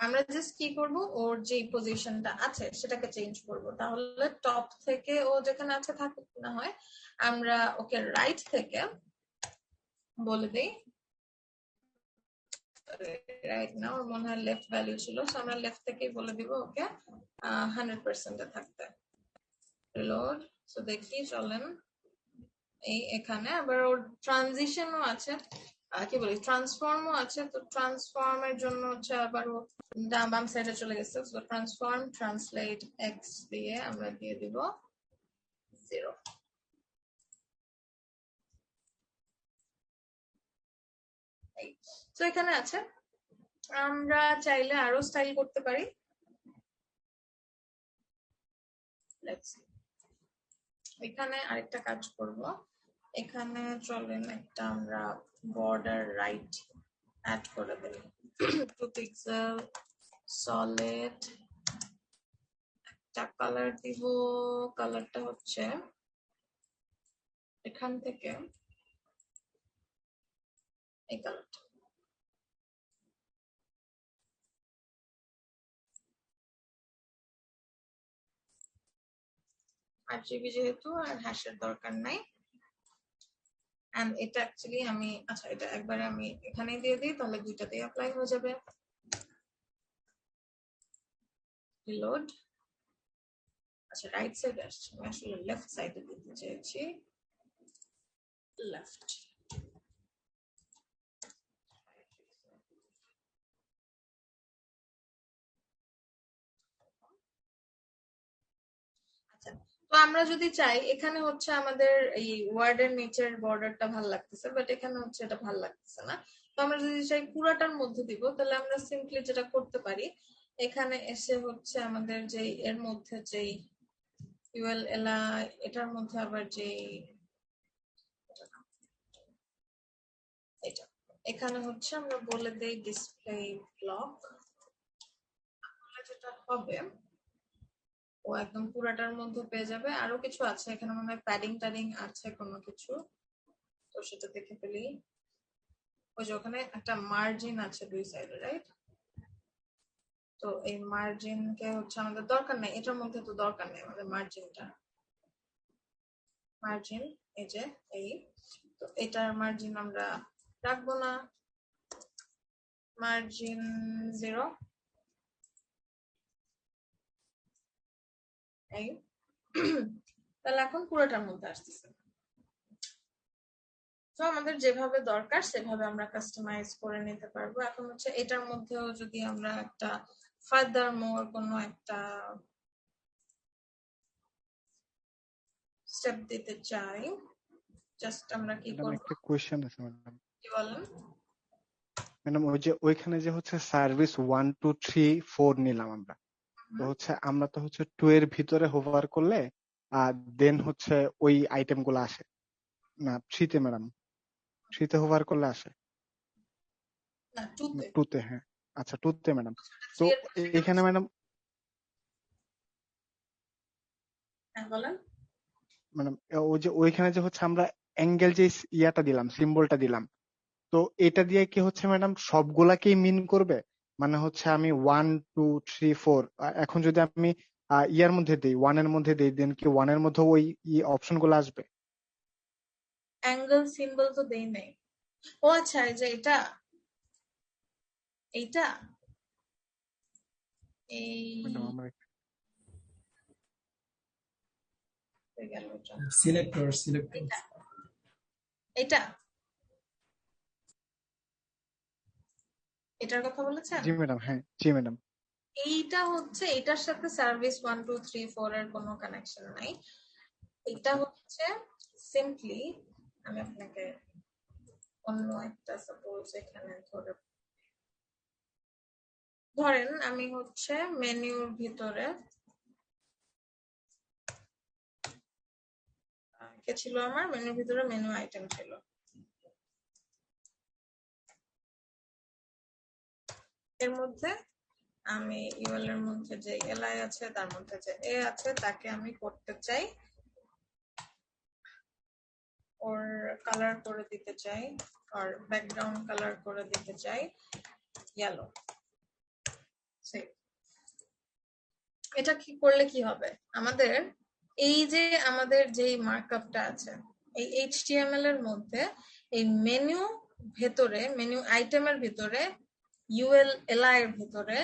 আমরা জাস্ট কি করব, ওর যে পজিশনটা আছে সেটাকে চেঞ্জ করব। তাহলে টপ থেকে ও যেখানে আছে থাকুক না হয়, আমরা ওকে রাইট থেকে বলে দেই, রাইট না ওর মনে হয় লেফট ভ্যালু ছিল, সো আমরা লেফট থেকেই বলে দিব ওকে 100% এ থাকতে। রিলোড, সো দেখি চলেন এই এখানে আবার ওর ট্রানজিশনও আছে, কি বলি ট্রান্সফর্মও আছে। তো ট্রান্সফর্মের জন্য হচ্ছে আবার ও বাম সাইডে চলে গেছে, সো ট্রান্সফর্ম ট্রান্সলেট এক্স দিয়ে আমরা দিয়ে দিব 0। তো এখানে আছে, আমরা চাইলে আরো স্টাইল করতে পারি। এখানে আরেকটা কাজ করব, এখানে চলেন একটা আমরা বর্ডার রাইট অ্যাড করে দেব 2 পিক্সেল সলিড, একটা কালার দিব, কালারটা হচ্ছে এখান থেকে এই কালারটা। আরজিবি যেহেতু আর হ্যাশের দরকার নাই, এন্ড এটা অ্যাকচুয়ালি আমি আচ্ছা এটা একবারে আমি এখানেই দিয়ে দিই, তাহলে দুইটাতেই অ্যাপ্লাই হয়ে যাবে। রিলোড, আচ্ছা রাইট সাইডে আসছে, আমি আসলে লেফট সাইডে দিতে চেয়েছি, লেফট। আচ্ছা, তো আমরা যদি চাই এখানে হচ্ছে আমাদের এই ওয়ার্ডের নিচের বর্ডারটা ভালো লাগতেছে, বাট এখানে হচ্ছে এটা ভালো লাগতেছে না। তো আমরা যদি চাই পুরাটার মধ্যে দিব, তাহলে আমরা সিম্পলি যেটা করতে পারি, এখানে এসে হচ্ছে আমাদের যে এর মধ্যে যেই ইউএল এলা এটার মধ্যে আবার যে এটা এখানে হচ্ছে আমরা বলে দেই ডিসপ্লে ব্লক, যেটা হবে ও একদম পুরাটার মধ্যে পেয়ে যাবে। আরো কিছু আছে এখানে, মনে হয় প্যাডিং ট্যাডিং আছে কোনো কিছু, তো সেটা দেখে ফেলি। ওই যে ওখানে একটা মার্জিন আছে দুই সাইডে, রাইট? তো এই মার্জিন কে হচ্ছে আমাদের দরকার নেই, এটার মধ্যে তো দরকার নেই আমাদের মার্জিনটা। মার্জিন এই যে এই, তো এটার মার্জিন আমরা রাখবো না, মার্জিন 0 এই। তাহলে এখন পুরোটার মধ্যে আসতেছে। তো আমাদের যেভাবে দরকার সেভাবে আমরা কাস্টমাইজ করে নিতে পারবো। এখন হচ্ছে এটার মধ্যেও যদি আমরা একটা ফার্দার মোর কোনো একটা স্টেপ দিতে চাই, জাস্ট আমরা কি ম্যাডাম করব? একটা কোয়েশ্চেন আছে ম্যাডাম। কি বলেন? ম্যাডাম ওই যে ওইখানে যে হচ্ছে সার্ভিস 1 2 3 4 নিলাম আমরা, তো হচ্ছে আমরা তো হচ্ছে 2 এর ভিতরে হোভার করলে দেন হচ্ছে ওই আইটেম গুলো আসে না 3 তে ম্যাডাম? 3 তে হোভার করলে আসে না 2 তে। 2 তে? হ্যাঁ আচ্ছা 2 তে ম্যাডাম। তো 3 এর পাশে কেন? এখানে ম্যাডাম হ্যাঁ বলেন। ম্যাডাম ওই যে ওইখানে যে হচ্ছে আমরা অ্যাঙ্গেল যে ইয়াটা দিলাম, সিম্বলটা দিলাম, তো এটা দিয়ে কি হচ্ছে ম্যাডাম সবগুলাকেই মিন করবে? মানে হচ্ছে আমি 1 2 3 4 এখন যদি আমি ইয়ার মধ্যে দিই, 1 এর মধ্যে দিই, দেন কি 1 এর মধ্যে ওই অপশন গুলো আসবে? অ্যাঙ্গেল সিম্বল তো দেই নাই। ও আচ্ছা, এই যে এটা, এইটা এই ম্যাডাম আমার হয়ে গেল এটা। সিলেক্টর এটা এটা এটার কথা বলেছেন? জি ম্যাডাম, হ্যাঁ জি ম্যাডাম। এইটা হচ্ছে এটার সাথে সার্ভিস 1 2 3 4 এর কোনো কানেকশন নাই। এটা হচ্ছে সিম্পলি, আমি আপনাকে অন্য একটা সাপোজ এখানে ধরেন আমি হচ্ছে মেনুর ভিতরে কে ছিল, আমার মেনুর ভিতরে মেনু আইটেম ছিল। এর মধ্যে আমি ইউএল এর মধ্যে যে এলআই আছে তার মধ্যে যে এ আছে তাকে আমি করতে চাই, ওর কালার করে দিতে চাই, আর ব্যাকগ্রাউন্ড কালার করে দিতে চাই ইয়েলো। এটা কি করলে কি হবে? আমাদের এই যে আমাদের যে মার্কআপটা আছে এই এইচটিএমএল এর মধ্যে এই মেনু ভেতরে, মেনু আইটেমের ভিতরে, ইউএল এলআই এর ভিতরে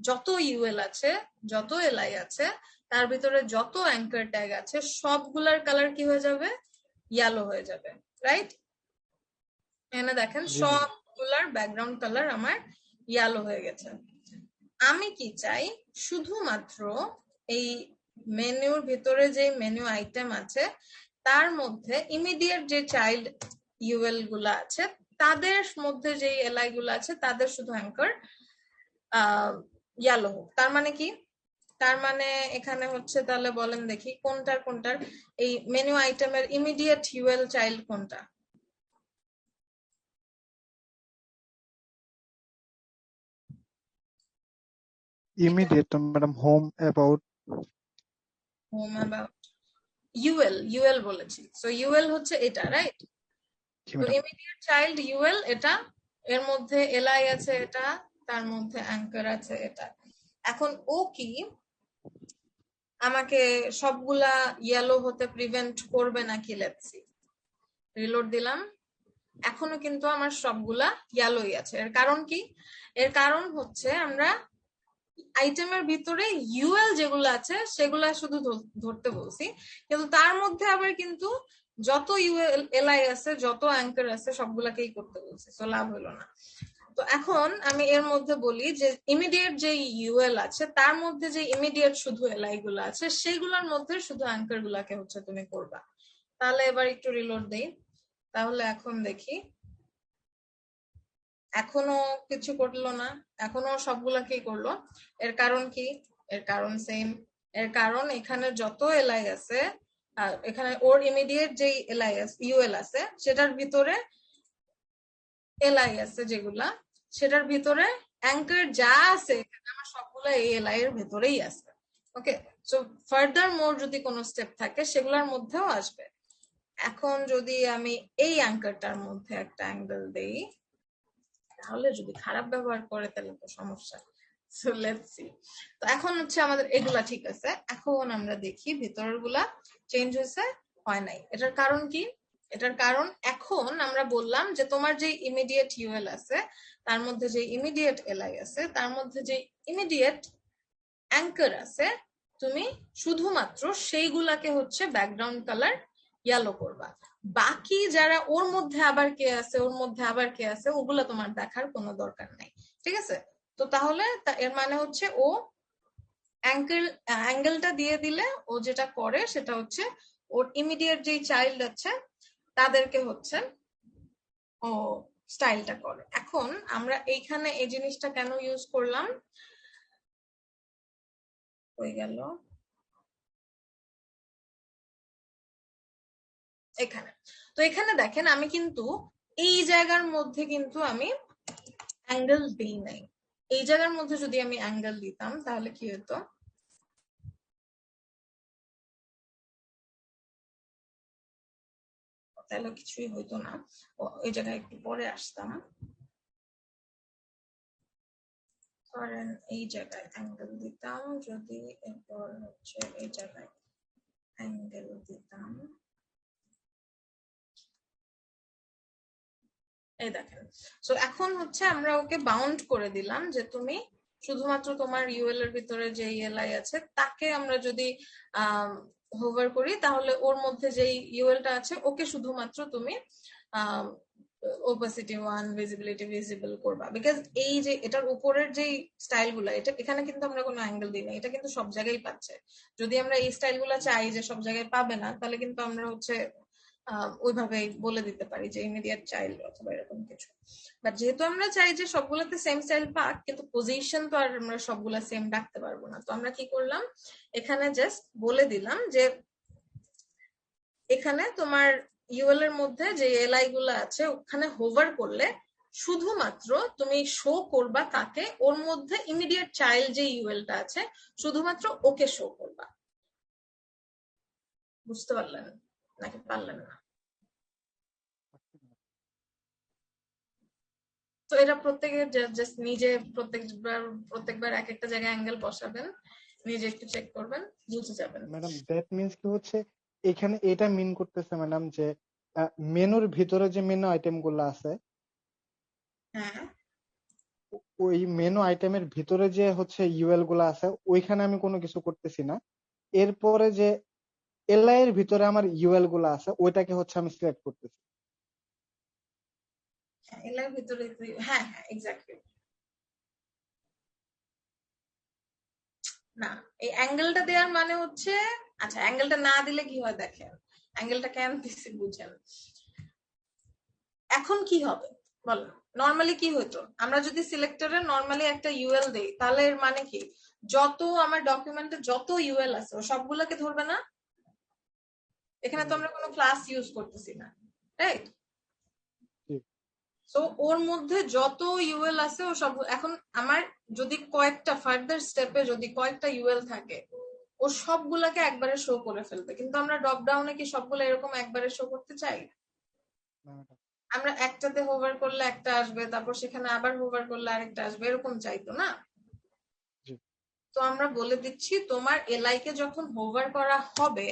যত ইউএল আছে, যত এলআই আছে, তার ভিতরে যত অ্যাঙ্কার ট্যাগ আছে সবগুলার কালার কি হয়ে যাবে? ইয়েলো হয়ে যাবে, রাইট? এখানে দেখেন সবগুলার ব্যাকগ্রাউন্ড কালার আমার ইয়েলো হয়ে গেছে। আমি কি চাই? শুধুমাত্র এই মেনুর ভিতরে যে মেনু আইটেম আছে তার মধ্যে ইমিডিয়েট যে চাইল্ড ইউএল গুলা আছে তাদের মধ্যে যে এলআই গুলো আছে তাদের শুধু অ্যাঙ্কার ইয়েলো হোক। তার মানে কি? তার মানে এখানে হচ্ছে, তাহলে বলেন দেখি কোনটার কোনটার এই মেনু আইটেমের ইমিডিয়েট ইউএল চাইল্ড কোনটা? ইমিডিয়েট তো madam home about. Home about UL বলেছি, সো ইউএল হচ্ছে এটা, রাইট? জি তো ম্যাডাম। ইমিডিয়েট চাইল্ড ইউএল এটা, এর মধ্যে এলআই আছে এটা, তার মধ্যে অ্যাঙ্কার আছে এটা। এখন ও কি আমাকে সবগুলা ইয়েলো হতে প্রিভেন্ট করবে নাকি? লেটস সি, রিলোড দিলাম, এখনো কিন্তু আমার সবগুলা ইয়েলোই আছে। এর কারণ কি? এর কারণ হচ্ছে আমরা আইটেমের ভিতরে ইউএল যেগুলো আছে সেগুলা শুধু ধরতে বলছি, কিন্তু তার মধ্যে আবার কিন্তু যত ইউএল এলআই আছে, যত অ্যাঙ্কার আছে সবগুলাকেই করতে বলছি, তো লাভ হলো না। তো এখন আমি এর মধ্যে বলি যে ইমিডিয়েট যে ইউএল আছে তার মধ্যে যে ইমিডিয়েট শুধু এলআই গুলো আছে সেগুলোর মধ্যে শুধু অ্যাঙ্কার গুলাকে হচ্ছে তুমি করবা। তাহলে এবার একটু রিলোড দেই, তাহলে এখন দেখি এখনো কিছু করলো না, এখনো সবগুলাকেই করলো। এর কারণ কি? এর কারণ সেম, এর কারণ এখানে যত এলআই আছে, এখানে ওর ইমিডিয়েট যে এলআই ইউএল আছে সেটার ভিতরে এলআই আছে যেগুলা, সেটার ভিতরে অ্যাঙ্কার যা আছে এখানে আমার সবগুলা এই এলআই এর ভিতরেই আছে। ওকে, সো ফার্দার মোর যদি কোনো স্টেপ থাকে সেগুলোর মধ্যেও আসবে। এখন যদি আমি এই অ্যাঙ্কারটার মধ্যে একটা অ্যাঙ্গেল দেই, তাহলে যদি খারাপ ব্যবহার করে তাহলে তো সমস্যা। So let's see. তো এখন হচ্ছে আমাদের এগুলা ঠিক আছে, এখন আমরা দেখি ভিতরের গুলা চেঞ্জ হয়েছে হয় নাই। এটার কারণ কি? এটার কারণ এখন আমরা বললাম যে তোমার যে ইমিডিয়েট ইউএল আছে তার মধ্যে যে ইমিডিয়েট এলআই আছে তার মধ্যে যে ইমিডিয়েট অ্যাঙ্কার আছে, তুমি শুধুমাত্র সেইগুলাকে হচ্ছে ব্যাকগ্রাউন্ড কালার ইয়েলো করবা। বাকি যারা ওর মধ্যে আবার কে আছে ওর মধ্যে আবার কে আছে ওগুলা তোমার দেখার কোনো দরকার নাই, ঠিক আছে? তো তাহলে এর মানে হচ্ছে ও অ্যাঙ্গেলটা দিয়ে দিলে ও যেটা করে সেটা হচ্ছে ওর ইমিডিয়েট যেই চাইল্ড আছে তাদেরকে হচ্ছে ও স্টাইলটা করে। এখন আমরা এইখানে এই জিনিসটা কেন ইউজ করলাম, হয়ে গেল এখানে। তো এখানে দেখেন আমি কিন্তু এই জায়গার মধ্যে কিন্তু আমি অ্যাঙ্গেল দিই নাই। এই জায়গার মধ্যে যদি আমি অ্যাঙ্গেল দিতাম তাহলে কি হতো, তাহলে কিছুই হইতো না। এই জায়গায় একটু পরে আসতাম। ধরেন এই জায়গায় অ্যাঙ্গেল দিতাম, যদি এরপর হচ্ছে এই জায়গায় অ্যাঙ্গেল দিতাম, এই দেখেন। সো এখন হচ্ছে আমরা ওকে বাউন্ড করে দিলাম যে তুমি শুধুমাত্র তোমার ইউএল এর ভিতরে যে ইএলআই আছে তাকে আমরা যদি হোভার করি তাহলে ওর মধ্যে যে ইউএলটা আছে ওকে শুধুমাত্র তুমি ওপাসিটি 1 ভিজিবিলিটি ভিজিবল করবা। বিকজ এই যে এটার উপরের যে স্টাইল গুলা এটা এখানে কিন্তু আমরা কোনো অ্যাঙ্গেল দিই না, এটা কিন্তু সব জায়গায় পাচ্ছে। যদি আমরা এই স্টাইল গুলা চাই যে সব জায়গায় পাবে না তাহলে কিন্তু আমরা হচ্ছে ওইভাবে বলে দিতে পারি যে ইমিডিয়েট চাইল্ড অথবা এরকম কিছু। বাট যেহেতু আমরা চাই যে সবগুলোতে সেম স্টাইল পাক, কিন্তু পজিশন তো আর আমরা সবগুলা সেম রাখতে পারবো না। তো আমরা কি করলাম, এখানে জাস্ট বলে দিলাম যে এখানে তোমার ইউএল এর মধ্যে যে এলআই গুলো আছে ওখানে হোভার করলে শুধুমাত্র তুমি শো করবা কাকে, ওর মধ্যে ইমিডিয়েট চাইল্ড যে ইউএলটা আছে শুধুমাত্র ওকে শো করবা। বুঝতে পারলেন নাকি পারলেন না? তো এটা প্রত্যেকের জাস্ট নিজে প্রত্যেকবার এক একটা জায়গায় অ্যাঙ্গেল বসাবেন, নিজে একটু চেক করবেন, বুঝে যাবেন। ম্যাডাম দ্যাট মিন্স কি হচ্ছে এখানে এটা মিন করতেছে ম্যাডাম যে মেনুর ভিতরে যে মেনু আইটেম গুলো আছে হ্যাঁ, ওই মেনু আইটেমের ভিতরে যে হচ্ছে ইউএল গুলো আছে ওইখানে আমি কোনো কিছু করতেছি না। এরপরে যে এলআই এর ভিতরে আমার ইউএল গুলো আছে ওইটাকে হচ্ছে আমি সিলেক্ট করতেছি। এলার ভিতরে হ্যাঁ হ্যাঁ এক্স্যাক্টলি। না, এই অ্যাঙ্গেলটা দেওয়ার মানে হচ্ছে, আচ্ছা অ্যাঙ্গেলটা না দিলে কি হয় দেখেন, অ্যাঙ্গেলটা কেন দিচ্ছি বুঝেন। এখন কি হবে বলেন, নর্মালি কি হতো, আমরা যদি সিলেক্টরে নর্মালি একটা ইউএল দেই তাহলে এর মানে কি, যত আমার ডকুমেন্টে যত ইউএল আছে ও সবগুলোকে ধরবে না? এখানে তো আমরা কোনো ক্লাস ইউজ করতেছি না, রাইট? সো ওর মধ্যে যত ইউএল আছে ও সব, এখন আমার যদি কয়েকটা ফার্দার স্টেপে যদি কয়েকটা ইউএল থাকে ও সবগুলাকে একবারে শো করে ফেলবে, কিন্তু আমরা ড্রপ ডাউনে কি সবগুলো এরকম একবারে শো করতে চাই? আমরা একটাতে হোভার করলে একটা আসবে, তারপর সেখানে আবার হোভার করলে আরেকটা আসবে, এরকম চাইতো না। তো আমরা বলে দিচ্ছি তোমার এলআই কে যখন হোভার করা হবে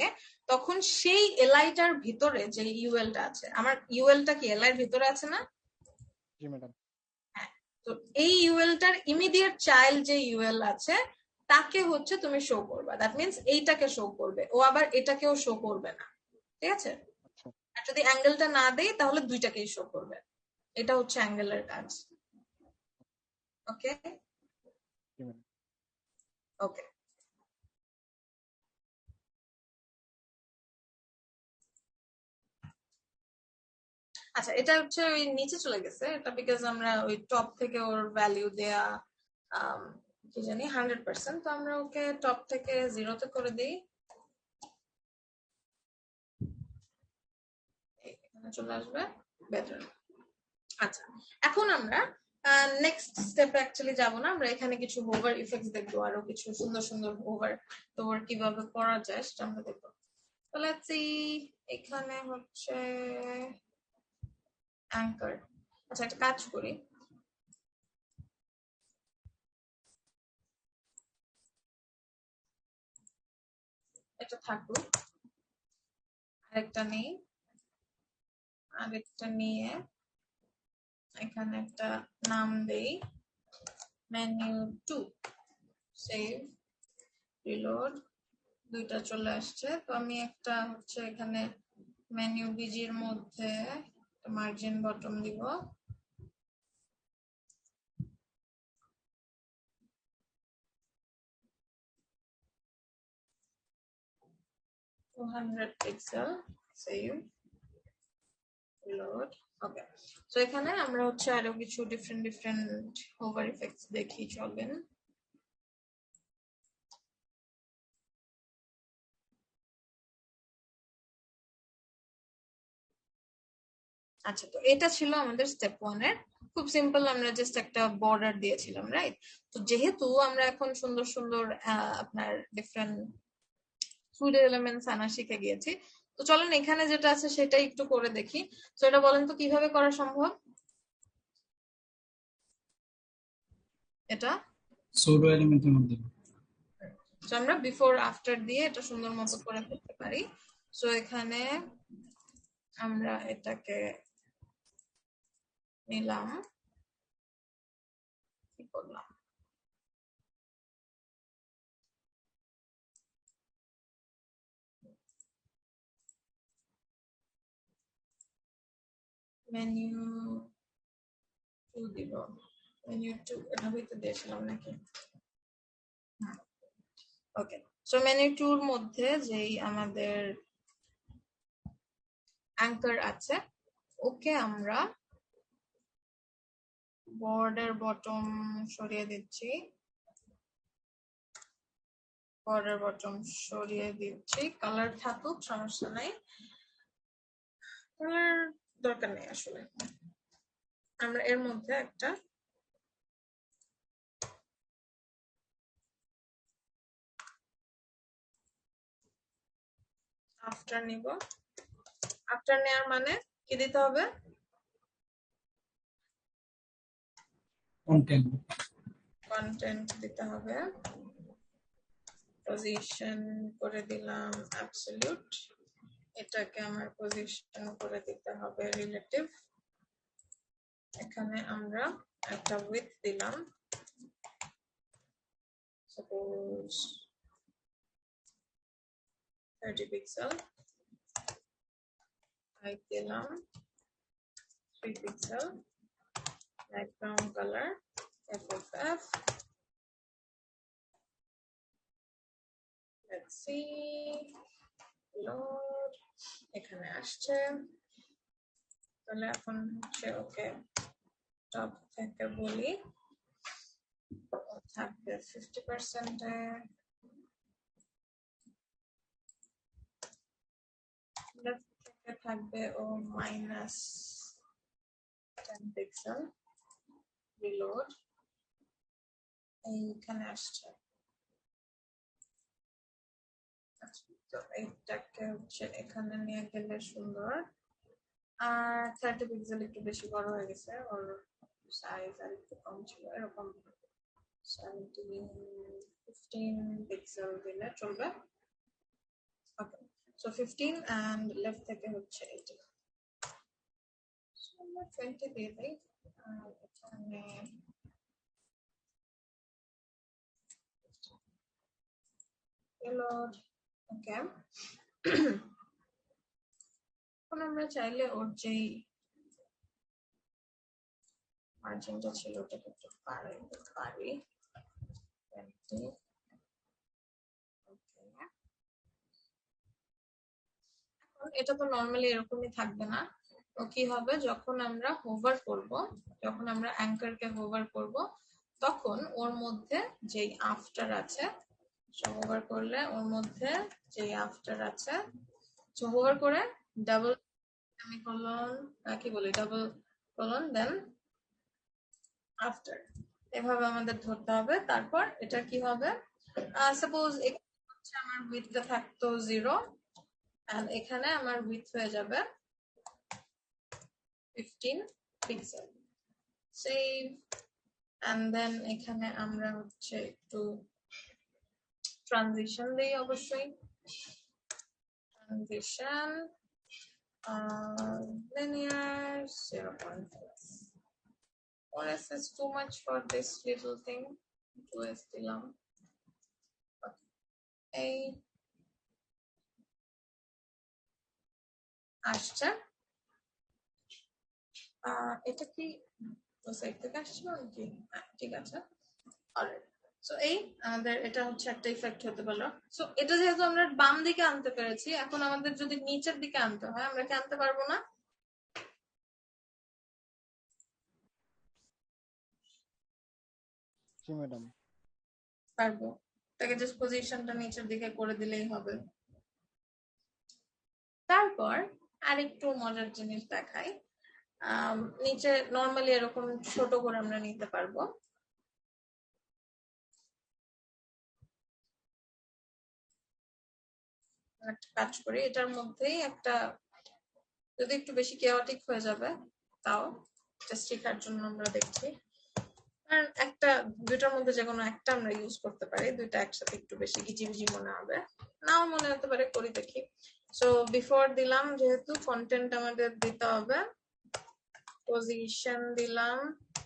তখন সেই এলআইটার ভিতরে যে ইউএলটা আছে, আমার ইউএলটা কি এলআই এর ভিতরে আছে না? জি ম্যাডাম। হ্যাঁ, তো এই ইউএলটার ইমিডিয়েট চাইল্ড যে ইউএল আছে তাকে হচ্ছে তুমি শো করবা। দ্যাট মিন্স এইটাকে শো করবে, ও আবার এটাকেও শো করবে না, ঠিক আছে? আর যদি অ্যাঙ্গেলটা না দেই তাহলে দুইটাকেই শো করবে। এটা হচ্ছে অ্যাঙ্গেলের কাজ। ওকে ওকে। আচ্ছা, এটা হচ্ছে ওই নিচে চলে গেছে, এটা বিকজ আমরা ওই টপ থেকে ওর ভ্যালিউ দেয়া কি জানি 100%, তো আমরা ওকে টপ থেকে 0-তে করে দিই, এখানে চলে আসবে বেটার। আচ্ছা, এখন আমরা নেক্সট স্টেপে অ্যাকচুয়ালি যাব না, আমরা এখানে কিছু হোভার ইফেক্টস দেখবো, আরো কিছু সুন্দর সুন্দর হোভার কিভাবে করা যায় সেটা আমরা দেখবো। তো লেটস সি, এখানে হচ্ছে অ্যাঙ্কার। আচ্ছা, একটা কাজ করি, এটা থাকুক, আরেকটা নেই, আরেকটা নিয়ে এখানে একটা নাম দেই, মেনু 2, সেভ, রিলোড, দুইটা চলে আসছে। তো আমি একটা হচ্ছে এখানে মেনু বিজির মধ্যে মার্জিন বটম দিব, 200 পিক্সেল, সেভ, রিলোড। ওকে, তো এখানে আমরা হচ্ছে আরো কিছু ডিফারেন্ট ওভার ইফেক্টস দেখি, চলেন। আচ্ছা, তো এটা ছিল আমাদের স্টেপ 1 এর, খুব সিম্পল, আমরা জাস্ট একটা বর্ডার দিয়েছিলাম, রাইট? তো যেহেতু আমরা এখন সুন্দর সুন্দর আপনার ডিফারেন্ট ফ্লুইড এলিমেন্টস আনা শিখে গিয়েছি, তো চলেন এখানে যেটা আছে সেটাই একটু করে দেখি। তো এটা বলেন তো কিভাবে করা সম্ভব? এটা সুডো এলিমেন্টের মধ্যে। তো আমরা বিফোর আফটার দিয়ে এটা সুন্দর মতো করে করতে পারি। সো এখানে আমরা এটাকে নিলাম, কি করলাম, মেনু 2 দিব, মেনু 2 এভাবেই তো দিয়েছিলাম নাকি? ওকে, সো মেনু 2 এর মধ্যে যেই আমাদের অ্যাঙ্কার আছে, ওকে আমরা বর্ডার বটম সরিয়ে দিচ্ছি, বর্ডার বটম সরিয়ে দিচ্ছি, কালার থাকুক, সমস্যা নাই, কালার দরকার নেই আসলে। আমরা এর মধ্যে একটা আফটার নিব, আফটার নেওয়ার মানে কি দিতে হবে? কন্টেন্ট দিতে হবে, পজিশন করে দিলাম অ্যাবসলিউট, এটাকে আমার পজিশন করে দিতে হবে রিলেটিভ, এখানে আমরা একটা উইডথ দিলাম, সাপোজ 30 পিক্সেল, হাইট দিলাম 3 pixel, background colour FFF, let's see, load, এখানে আসছে। তাহলে এখন হচ্ছে ওকে টপ থেকে বলি থাকবে 50% এ, লেফট থেকে থাকবে ও -10 পিক্সেল, রিলোড, এইখানে আসছে। তো এইটাকে হচ্ছে এখানে নিয়ে গেলে সুন্দর, আর 30 পিক্সেল একটু বেশি বড় হয়ে গেছে, ওর সাইজ আর একটু কম ছিল, এরকম 15 পিক্সেল দিলে চলবে। ওকে, সো 15 এন্ড লেফট থেকে হচ্ছে 80, আমরা 20 দিয়ে দিই, আর এখানে রিলোড। ওকে, এখন আমরা চাইলে ওর যেই মার্জিনটা ছিল ওটাকে একটু বাড়াইতে পারি, 20। এটা তো নরমালি এরকমই থাকবে না, তো কি হবে, যখন আমরা হোভার করব, যখন আমরা অ্যাঙ্কারকে হোভার করব, তখন ওর মধ্যে যেই আফটার আছে, হোভার করলে ওর মধ্যে যেই আফটার আছে, হোভার করে ডাবল সেমিকোলন, কি বলি, ডাবল কোলন দেন আফটার, এভাবে আমাদের ধরতে হবে। তারপর এটা কি হবে, সাপোজ হচ্ছে আমার উইডথটা থাকতো 0, and এখানে আমার উইথ হয়ে যাবে 15 পিক্সেল। সেভ, and then এখানে আমরা হচ্ছে একটু ট্রানজিশন দেই, অবশ্যই transition linear 0.5. 4s is too much for this little thing. 2s দিলাম। এই আসছে, এটা কি সাইড থেকে আসছিল নাকি? ঠিক আছে, অলরাইট। সো এই আমাদের এটা হচ্ছে একটা ইফেক্ট হতে পারলো। সো এটা যেহেতু আমরা বাম দিকে আনতে পেরেছি, এখন আমাদের যদি নিচের দিকে আনতে হয়, আমরা কি আনতে পারবো না? জি ম্যাডাম। পারবো, তাকে জাস্ট পজিশনটা নিচের দিকে করে দিলেই হবে। তারপর আরেকটু মজার জিনিস দেখাই, নিচে নর্মালি এরকম ছোট করে আমরা নিতে পারবো। একটা কাজ করি, এটার মধ্যেই একটা, যদি একটু বেশি কেওয়াটিক হয়ে যাবে তাও জাস্ট শেখার জন্য আমরা দেখছি, কারণ একটা দুইটার মধ্যে যে কোনো একটা আমরা ইউজ করতে পারি, দুইটা একসাথে একটু বেশি গিজিবিজি মনে হবে, নাও মনে হতে পারে, করি দেখি। সো বিফোর দিলাম, যেহেতু কন্টেন্ট আমাদের দিতে হবে, পজিশন দিলাম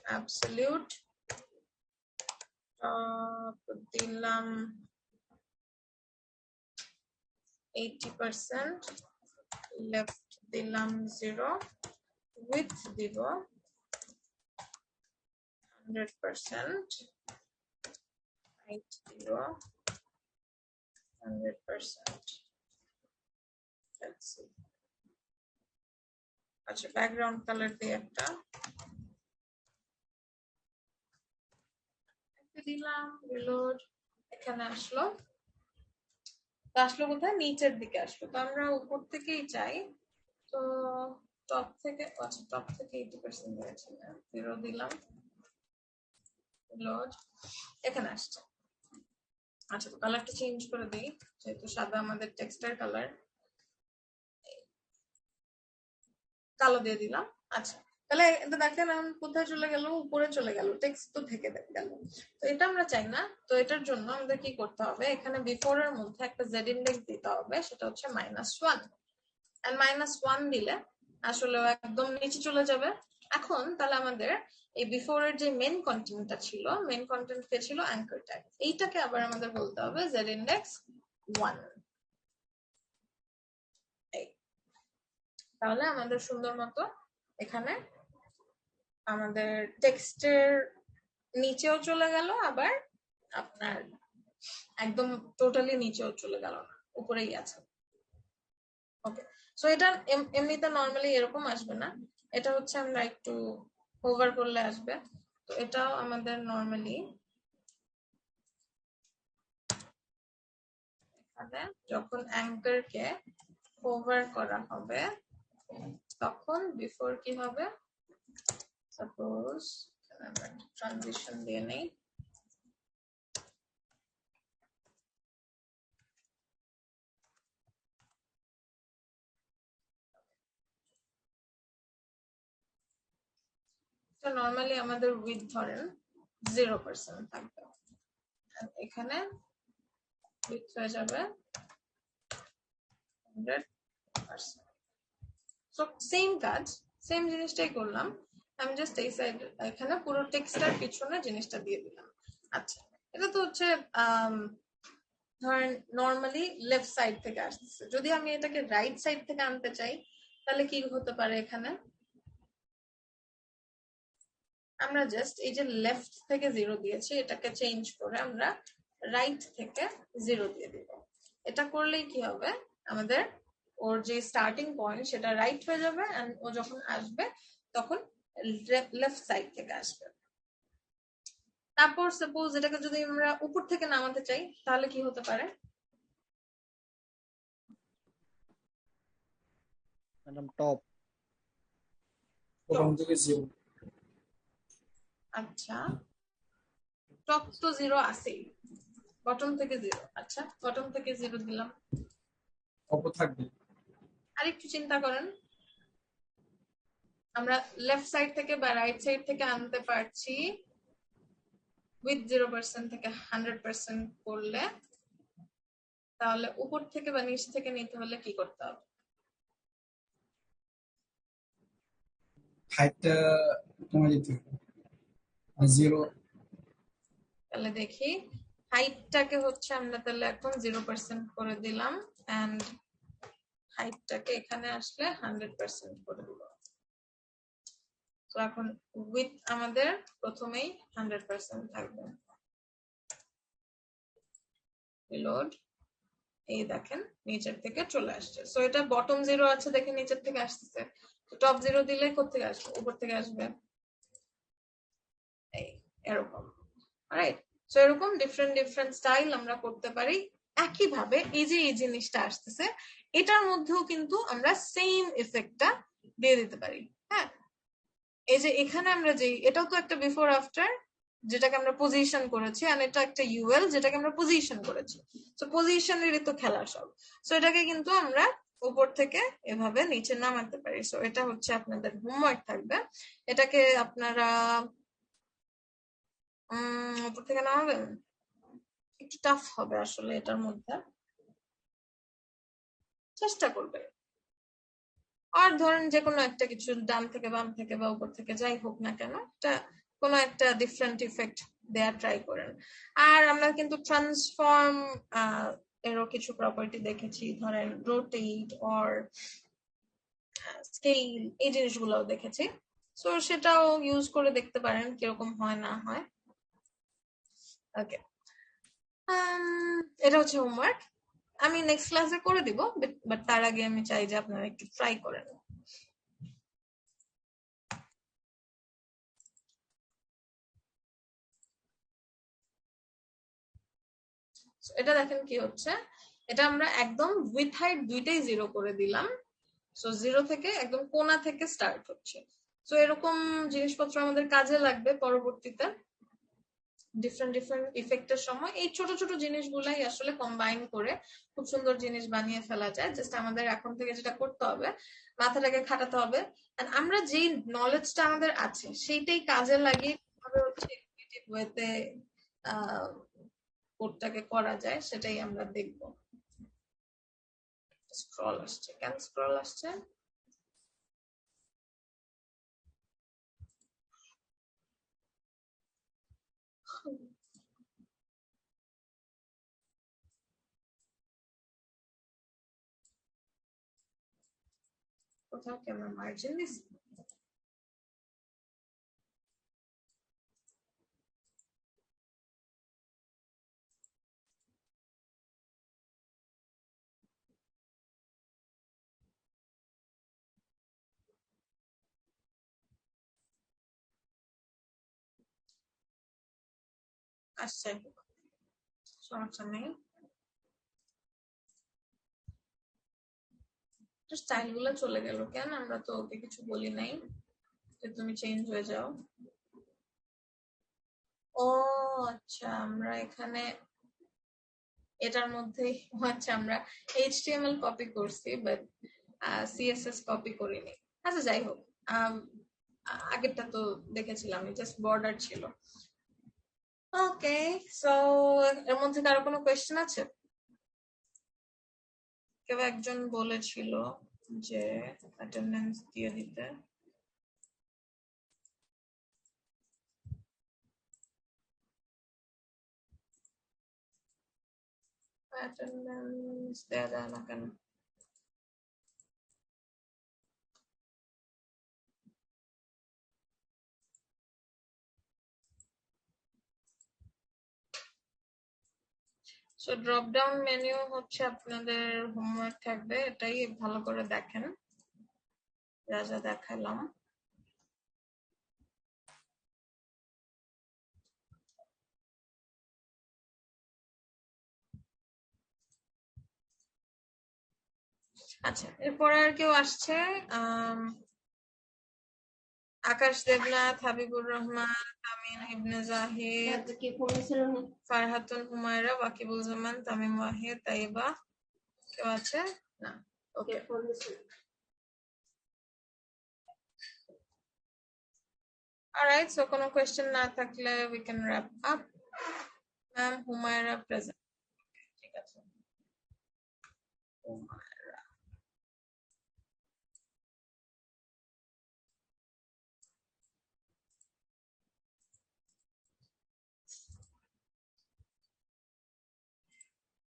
অ্যাবসলিউট, দিলাম 80%, লেফট দিলাম 0, উইথ দিব 100%, হাইট দিব 100%। Let's see. আচ্ছা, ব্যাকগ্রাউন্ড কালার দিয়ে একটা দিলাম, রিলোড, এখানে আসলো। তো আসলো কোথায়? নিচের দিকে আসলো। তো আমরা উপর থেকেই চাই, তো টপ থেকে, আচ্ছা টপ থেকে 80% দিয়েছি, 0 দিলাম, রিলোড, এখানে আসছে। আচ্ছা, তো কালারটা চেঞ্জ করে দিই, যেহেতু সাদা আমাদের টেক্সটের কালার, কালো দিয়ে দিলাম। আচ্ছা, তাহলে এটা দেখেন এখন কোথায় চলে গেল? উপরে চলে গেল, টেক্সট তো থেকে গেল। তো এটা আমরা চাই না, তো এটার জন্য আমাদের কি করতে হবে, এখানে বিফোর এর মধ্যে একটা জেড ইন্ডেক্স দিতে হবে, সেটা হচ্ছে -1, এন্ড -1 দিলে আসলে একদম নিচে চলে যাবে। এখন তাহলে আমাদের এই বিফোর এর যে মেন কন্টেন্টটা ছিল, মেন কন্টেন্ট কে ছিল অ্যাঙ্কার ট্যাগ, এইটাকে আবার আমাদের বলতে হবে জেড ইন্ডেক্স 1। তাহলে আমাদের সুন্দর মতো এখানে আমাদের টেক্সটের নিচেও চলে গেল, আবার আপনার একদম টোটালি নিচেও চলে গেল না, উপরেই আছে। ওকে, সো এটা এমনিতে নর্মালি এরকম আসবে না, এটা হচ্ছে আমরা একটু হোভার করলে আসবে। তো এটাও আমাদের নর্মালি এখানে যখন অ্যাঙ্কারকে হোভার করা হবে, তখন বিফোর কি হবে, সাপোজ আমরা ট্রানজিশন দিয়ে নেই, তো নর্মালি আমাদের উইথ ধরেন 0% থাকবে, এখানে উইথ হয়ে যাবে 100%। সো সেম কাজ, সেম জিনিসটাই করলাম, আমি জাস্ট এই সাইড এখানে পুরো টেক্সটার পিছনে জিনিসটা দিয়ে দিলাম। আচ্ছা, এটা তো হচ্ছে ধরেন নর্মালি লেফট সাইড থেকে আসতেছে, যদি আমি এটাকে রাইট সাইড থেকে আনতে চাই তাহলে কি হতে পারে, এখানে আমরা জাস্ট এই যে লেফট থেকে 0 দিয়েছি, এটাকে চেঞ্জ করে আমরা রাইট থেকে 0 দিয়ে দিব। এটা করলেই কি হবে, আমাদের ওর যে স্টার্টিং পয়েন্ট সেটা রাইট হয়ে যাবে, এন্ড ও যখন আসবে তখন লেফট সাইড থেকে আসবে। তারপর সাপোজ এটাকে যদি আমরা উপর থেকে নামাতে চাই তাহলে কি হতে পারে? Madam top. বটম থেকে 0। আচ্ছা, টপ তো 0 আছেই, বটম থেকে 0। আচ্ছা, বটম থেকে 0 দিলাম, টপও থাকবে। আরেকটু চিন্তা করেন, আমরা লেফট সাইড থেকে বা রাইট সাইড থেকে আনতে পারছি উইথ 0% থেকে 100% করলে, তাহলে উপর থেকে বা নিচ থেকে নিতে হলে কি করতে হবে? হাইটটা কমে যেতে হবে, 0। তাহলে দেখি, হাইটটাকে হচ্ছে আমরা তাহলে এখন 0% করে দিলাম, এন্ড হাইটটাকে এখানে আসলে 100% করে দিব। তো এখন উইথ আমাদের প্রথমেই 100% থাকবে। রিলোড, এই দেখেন নিচের থেকে চলে আসছে। সো এটা বটম 0 আছে দেখে নিচের থেকে আসতেছে, তো টপ 0 দিলে কোত্থেকে আসবে? উপর থেকে আসবে, এই এরকম। রাইট, সো এরকম ডিফারেন্ট ডিফারেন্ট স্টাইল আমরা করতে পারি। একইভাবে এই যে এই জিনিসটা আসতেছে, এটার মধ্যেও কিন্তু আমরা সেম ইফেক্টটা দিয়ে দিতে পারি। হ্যাঁ, এই যে এখানে আমরা যে, এটাও তো একটা বিফোর আফটার যেটাকে আমরা পজিশন করেছি, আর এটা একটা ইউএল যেটাকে আমরা পজিশন করেছি। তো পজিশনেরই তো খেলা সব। সো এটাকে কিন্তু আমরা উপর থেকে এভাবে নিচে নামাতে পারি। সো এটা হচ্ছে আপনাদের হোমওয়ার্ক থাকবে। এটাকে আপনারা উপর থেকে নামাবেন, একটু টাফ হবে আসলে এটার মধ্যে, চেষ্টা করবেন। আর ধরেন যে কোনো একটা কিছু ডান থেকে বাম থেকে বা উপর থেকে যাই হোক না কেন, এটা কোনো একটা ডিফারেন্ট ইফেক্ট দেয়া ট্রাই করেন। আর আমরা কিন্তু ট্রান্সফর্ম এরও কিছু প্রপার্টি দেখেছি, ধরেন রোটেট অর স্কেল, এই জিনিসগুলোও দেখেছি। সো সেটাও ইউজ করে দেখতে পারেন কিরকম হয় না হয়। ওকে, এটা হচ্ছে হোমওয়ার্ক। আমি নেক্সট ক্লাসে করে দিব, বাট তার আগে আমি চাই যে আপনারা একটু ট্রাই করেন। এটা দেখেন কি হচ্ছে, এটা আমরা একদম উইথ হাইট দুইটাই 0 করে দিলাম। সো 0 থেকে একদম কোণা থেকে স্টার্ট হচ্ছে। সো এরকম জিনিসপত্র আমাদের কাজে লাগবে পরবর্তীতে ডিফারেন্ট ডিফারেন্ট ইফেক্টের সময়। এই ছোট ছোট জিনিসগুলাই আসলে কম্বাইন করে খুব সুন্দর জিনিস বানিয়ে ফেলা যায়। জাস্ট আমাদের এখন থেকে যেটা করতে হবে, মাথাটাকে খাটাতে হবে, আর আমরা যেই নলেজটা আমাদের আছে সেইটাই কাজে লাগিয়ে কিভাবে হচ্ছে ক্রিয়েটিভ ওয়েতে কোডটাকে করা যায় সেটাই আমরা দেখব। স্ক্রল আসছে, কেন স্ক্রল আসছে? কোথাও কি আমরা মার্জিন দিছি? আসছে, সমস্যা নেই। স্টাইল গুলো চলে গেল কেন? আমরা তো ওকে কিছু বলি নাই যে তুমি চেঞ্জ হয়ে যাও। ও আচ্ছা, আমরা এখানে এটার মধ্যে, আচ্ছা আমরা HTML কপি করছি বাট CSS কপি করিনি। আচ্ছা যাই হোক, আগেরটা তো দেখেছিলাম, জাস্ট বর্ডার ছিল। ওকে, সো এর মধ্যে কারো কোনো কোয়েশ্চেন আছে? কেউ একজন বলেছিল যে অ্যাটেন্ডেন্স দিয়ে দিতে। অ্যাটেন্ডেন্স দেওয়া যায় না কেন? সো ড্রপ ডাউন মেনু হচ্ছে আপনাদের হোমওয়ার্ক থাকবে, এটাই ভালো করে দেখেন যা যা দেখালাম। আচ্ছা, এরপরে আর কেউ আসছে? আকাশ দেবনাথ, হাবিবুর রহমান, তামিম ইবনে জাহিদ, ফারহাতুন হুমায়রা, ওয়াকিবুল জামান, তামিম ওয়াহিদ, তাইবা, কেউ আছে? না। Okay. All right, so কোনো question না থাকলে we can wrap up. Ma'am, Humaira present. ঠিক আছে।